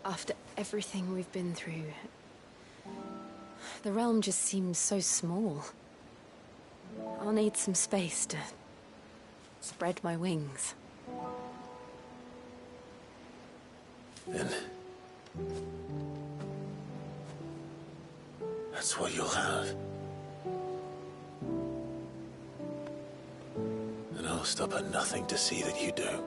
After everything we've been through, the realm just seems so small. I'll need some space to spread my wings. Then that's what you'll have. And I'll stop at nothing to see that you do.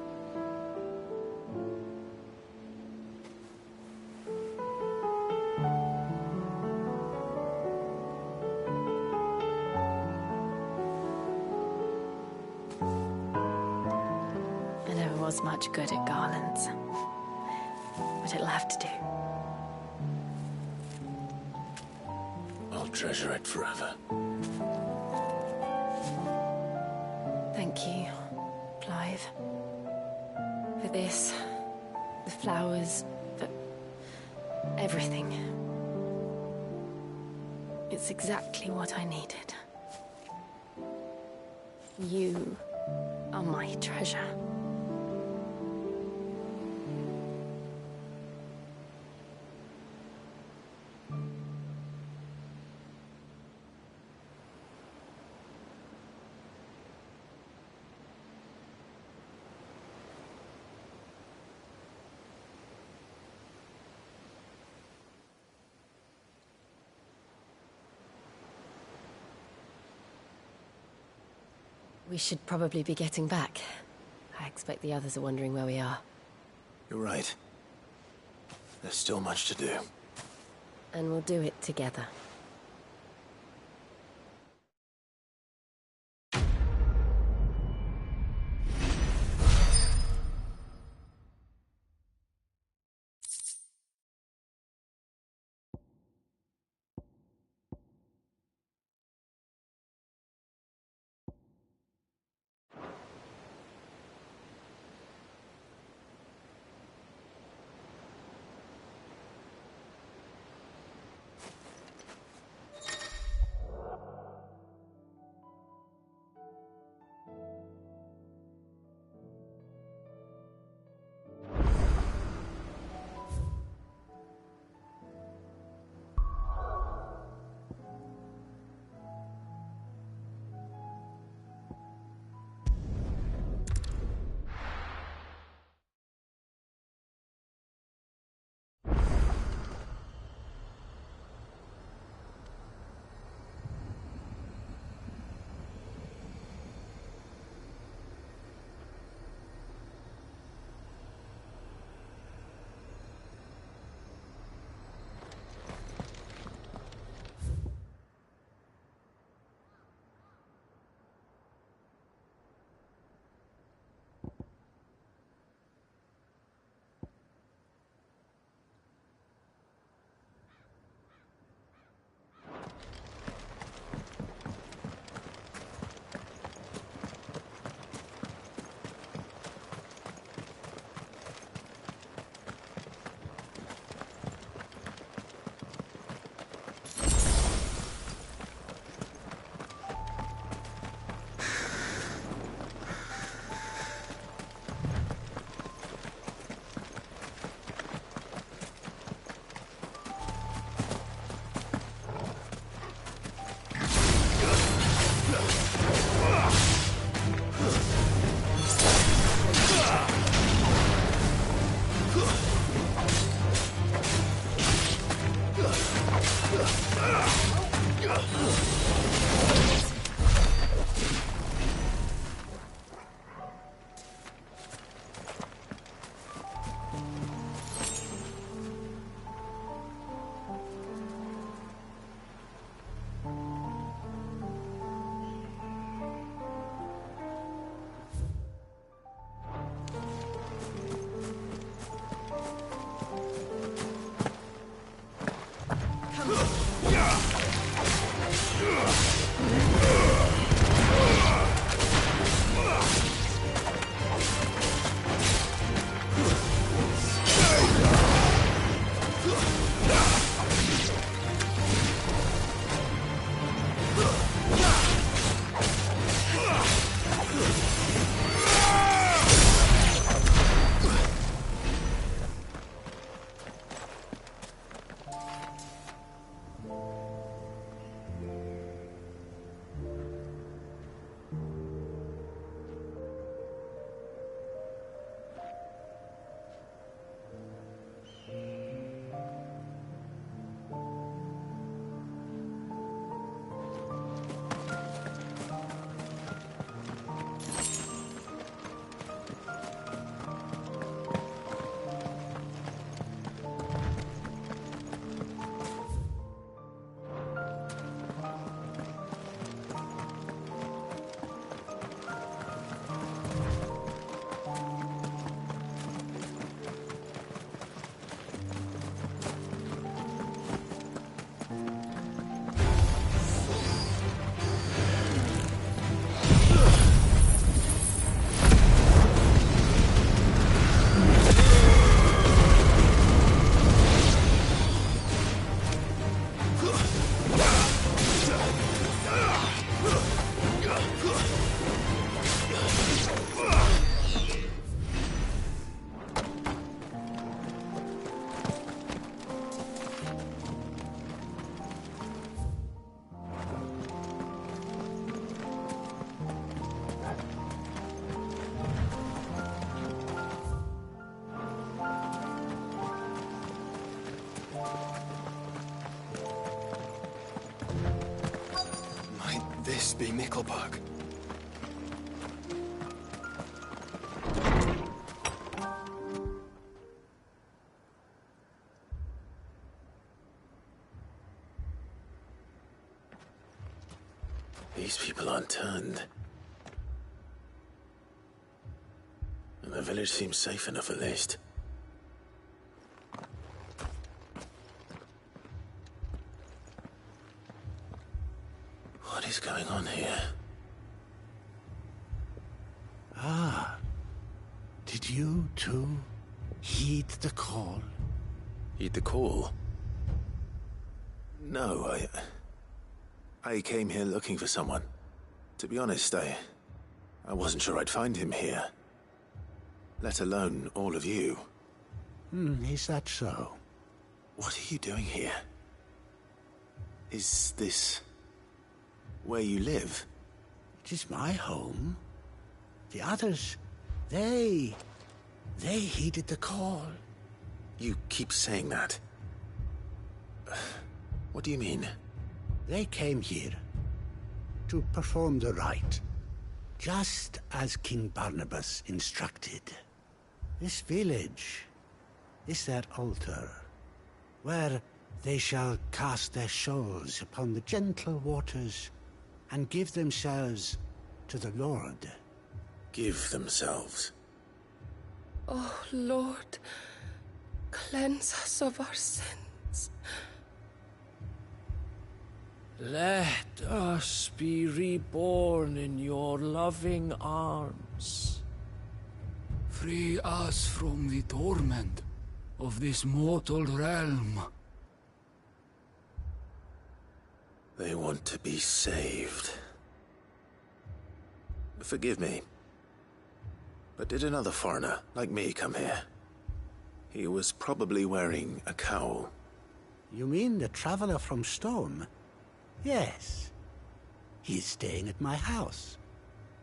was much good at garlands. But it'll have to do. I'll treasure it forever. Thank you, Clive. For this, the flowers, for everything. It's exactly what I needed. You are my treasure. We should probably be getting back. I expect the others are wondering where we are. You're right. There's still much to do. And we'll do it together. be Mickelberg. These people aren't turned. And the village seems safe enough at least. What is going on here? Ah. Did you, too, heed the call? Heed the call? No, I came here looking for someone. To be honest, I wasn't sure I'd find him here. Let alone all of you. Is that so? What are you doing here? Is this where you live? It is my home. The others, they heeded the call. You keep saying that. What do you mean? They came here to perform the rite, just as King Barnabas instructed. This village is their altar, where they shall cast their souls upon the gentle waters and give themselves to the Lord. Give themselves? Oh, Lord, cleanse us of our sins. Let us be reborn in your loving arms. Free us from the torment of this mortal realm. They want to be saved. Forgive me, but did another foreigner like me come here? He was probably wearing a cowl. You mean the traveler from Storm? Yes. He's staying at my house,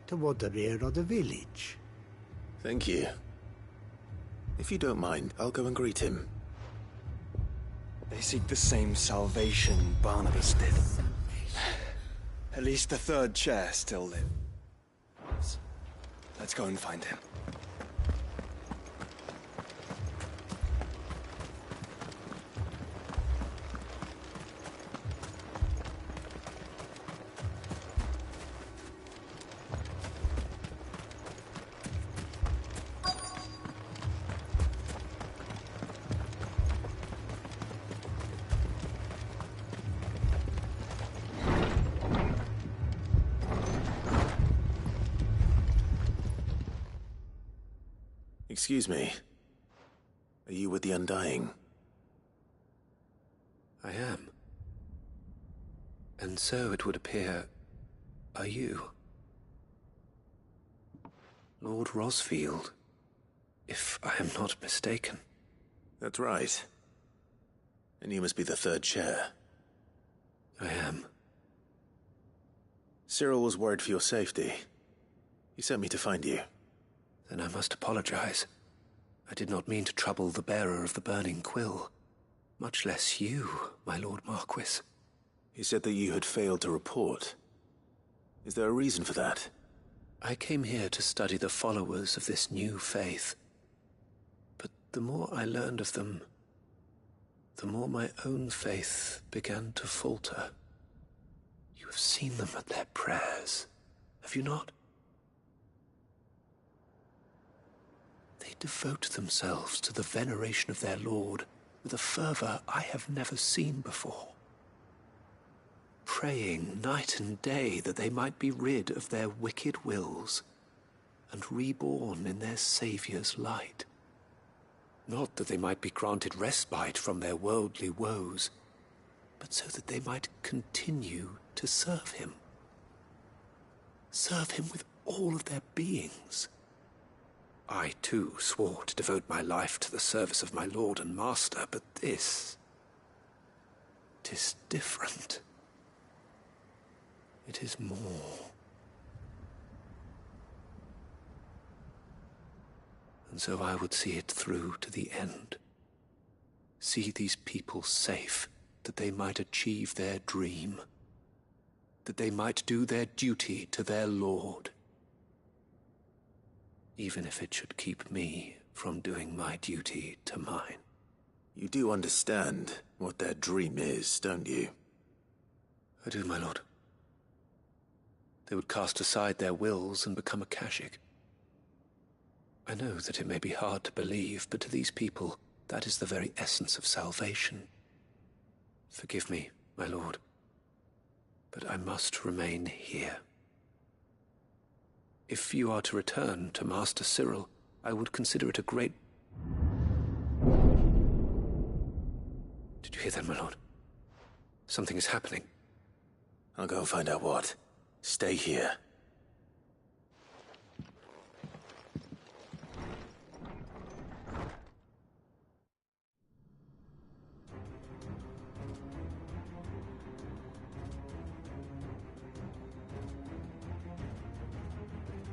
toward the rear of the village. Thank you. If you don't mind, I'll go and greet him. They seek the same salvation Barnabas did. At least the third chair still lives. Let's go and find him. Excuse me. Are you with the Undying? I am. And so it would appear, are you? Lord Rosfield, if I am not mistaken. That's right. And you must be the third chair. I am. Cyril was worried for your safety. He sent me to find you. Then I must apologize. I did not mean to trouble the bearer of the burning quill. Much less you, my Lord Marquis. He said that you had failed to report. Is there a reason for that? I came here to study the followers of this new faith. But the more I learned of them, the more my own faith began to falter. You have seen them at their prayers, have you not? They devote themselves to the veneration of their Lord with a fervor I have never seen before. Praying night and day that they might be rid of their wicked wills and reborn in their Saviour's light. Not that they might be granted respite from their worldly woes, but so that they might continue to serve him. Serve him with all of their beings. I, too, swore to devote my life to the service of my Lord and Master, but this... 'tis different. It is more. And so I would see it through to the end. See these people safe, that they might achieve their dream. that they might do their duty to their lord. Even if it should keep me from doing my duty to mine. You do understand what their dream is, don't you? I do, my lord. They would cast aside their wills and become Akashic. I know that it may be hard to believe, but to these people, that is the very essence of salvation. Forgive me, my lord, but I must remain here. If you are to return to Master Cyril, I would consider it a great... Did you hear that, my lord? Something is happening. I'll go and find out what. Stay here.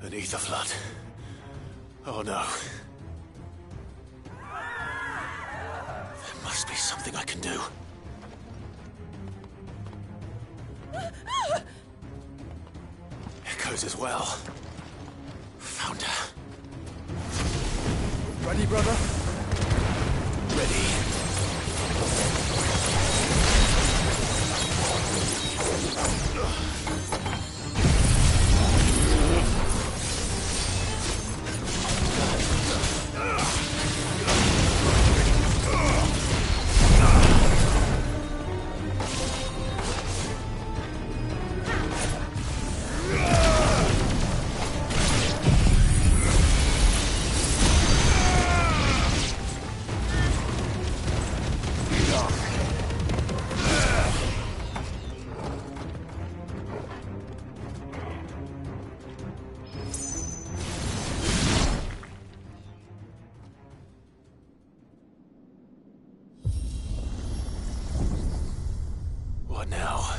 Beneath the flood. Oh no. There must be something I can do. Echoes as well. Found her. Ready, brother? Ready. What now?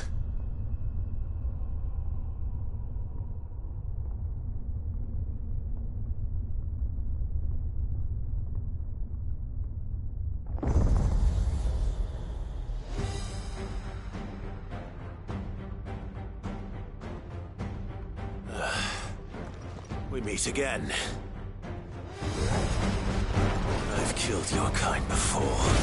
We meet again. I've killed your kind before.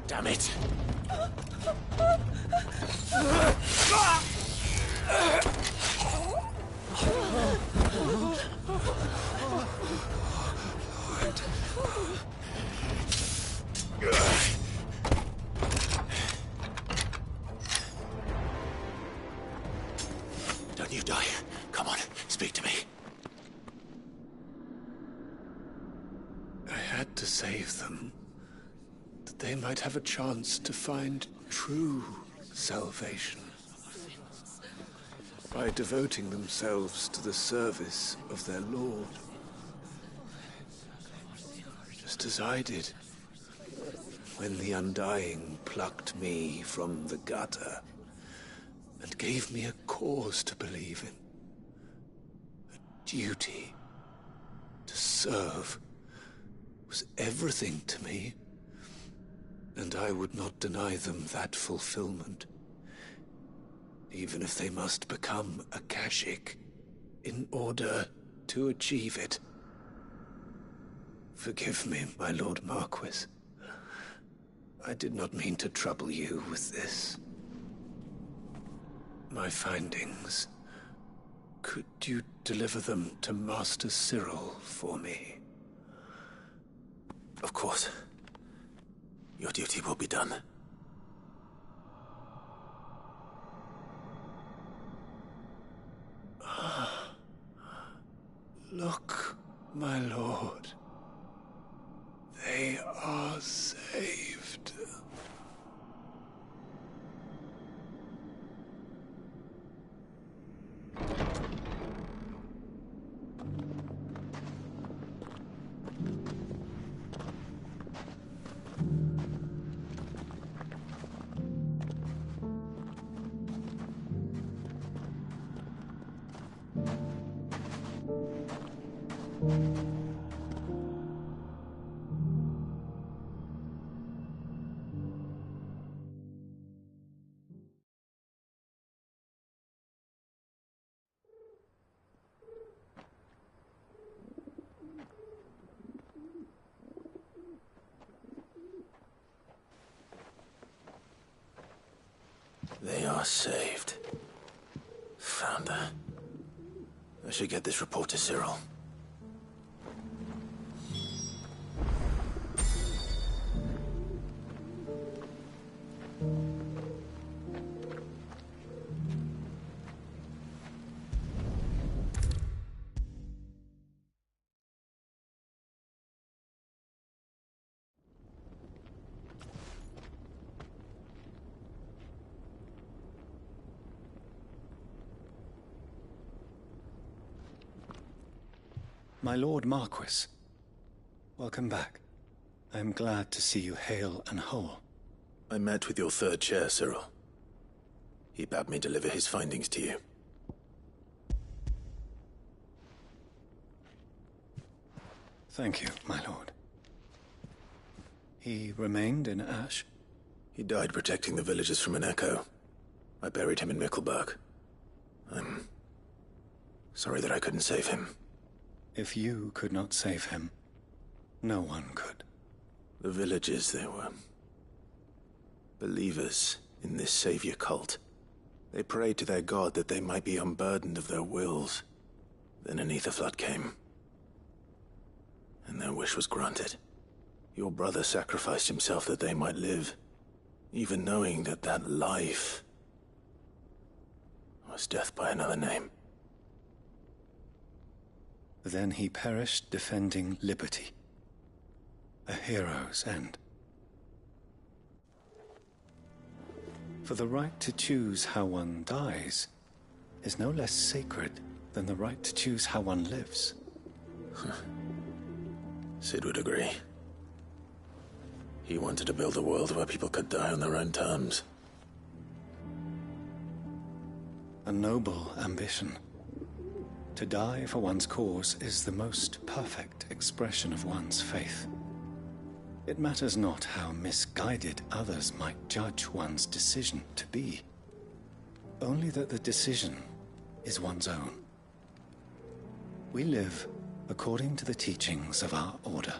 Damn it. Don't you die. Come on, speak to me. I had to save them, that they might have a chance to find true salvation. By devoting themselves to the service of their Lord. Just as I did, when the Undying plucked me from the gutter and gave me a cause to believe in. A duty to serve was everything to me, and I would not deny them that fulfillment, even if they must become a Kashik in order to achieve it. Forgive me, my Lord Marquis. I did not mean to trouble you with this. My findings. Could you deliver them to Master Cyril for me? Of course. Your duty will be done. Look, my lord. They are saved. They are saved. Found her. I should get this report to Cyril. My Lord Marquis, welcome back. I am glad to see you hale and whole. I met with your third chair, Cyril. He bade me deliver his findings to you. Thank you, my lord. He remained in Ash? He died protecting the villagers from an echo. I buried him in Mickelberg. I'm sorry that I couldn't save him. If you could not save him, no one could. The villagers, they were believers in this savior cult. They prayed to their god that they might be unburdened of their wills. Then an ether flood came, and their wish was granted. Your brother sacrificed himself that they might live, even knowing that that life was death by another name. Then he perished defending liberty. A hero's end. For the right to choose how one dies is no less sacred than the right to choose how one lives. Sid would agree. He wanted to build a world where people could die on their own terms. A noble ambition. To die for one's cause is the most perfect expression of one's faith. It matters not how misguided others might judge one's decision to be. Only that the decision is one's own. We live according to the teachings of our order.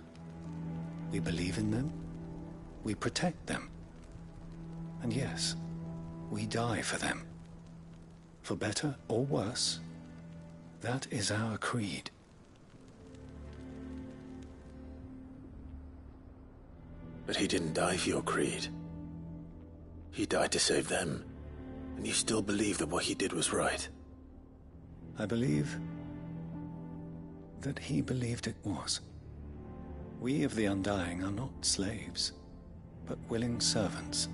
We believe in them, we protect them, and yes, we die for them. For better or worse, that is our creed. But he didn't die for your creed. He died to save them. And you still believe that what he did was right? I believe that he believed it was. We of the Undying are not slaves, but willing servants.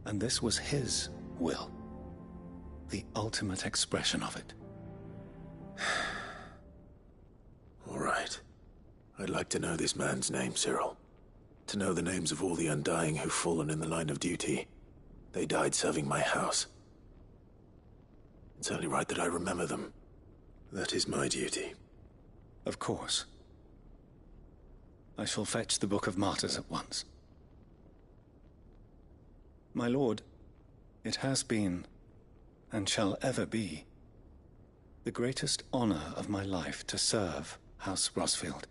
And this was his will, the ultimate expression of it. All right. I'd like to know this man's name, Cyril. To know the names of all the Undying who've fallen in the line of duty. They died serving my house. It's only right that I remember them. That is my duty. Of course. I shall fetch the Book of Martyrs at once. My lord, it has been, and shall ever be, the greatest honor of my life to serve House Rosfield.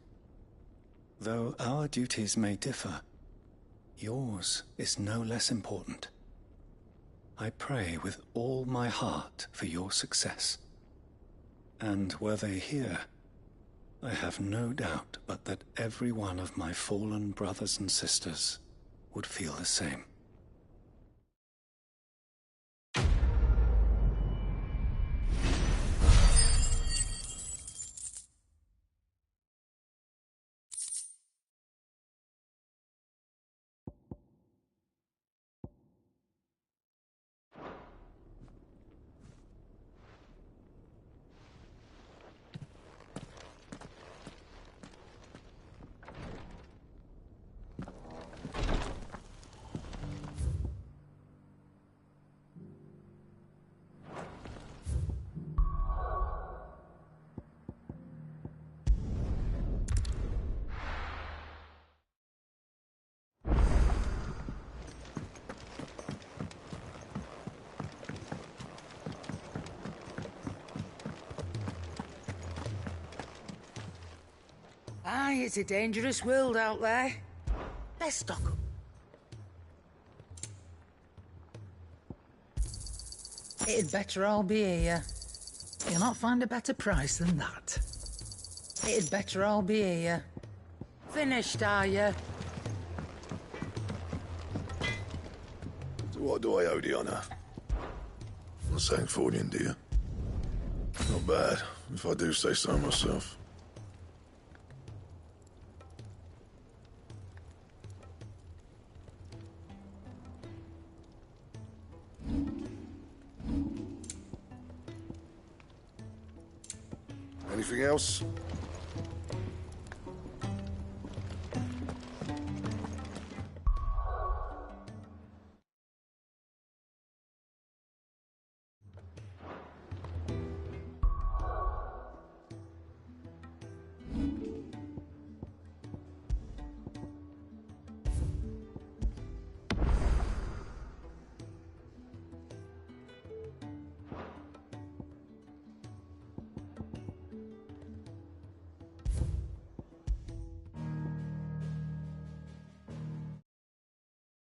Though our duties may differ, yours is no less important. I pray with all my heart for your success. And were they here, I have no doubt but that every one of my fallen brothers and sisters would feel the same. Aye, it's a dangerous world out there. Let's stock up. It'd better all be here. You'll not find a better price than that. It'd better all be here. Finished, are you? So what do I owe the honour? Not saying Fordian, do you? Not bad, if I do say so myself. Anything else?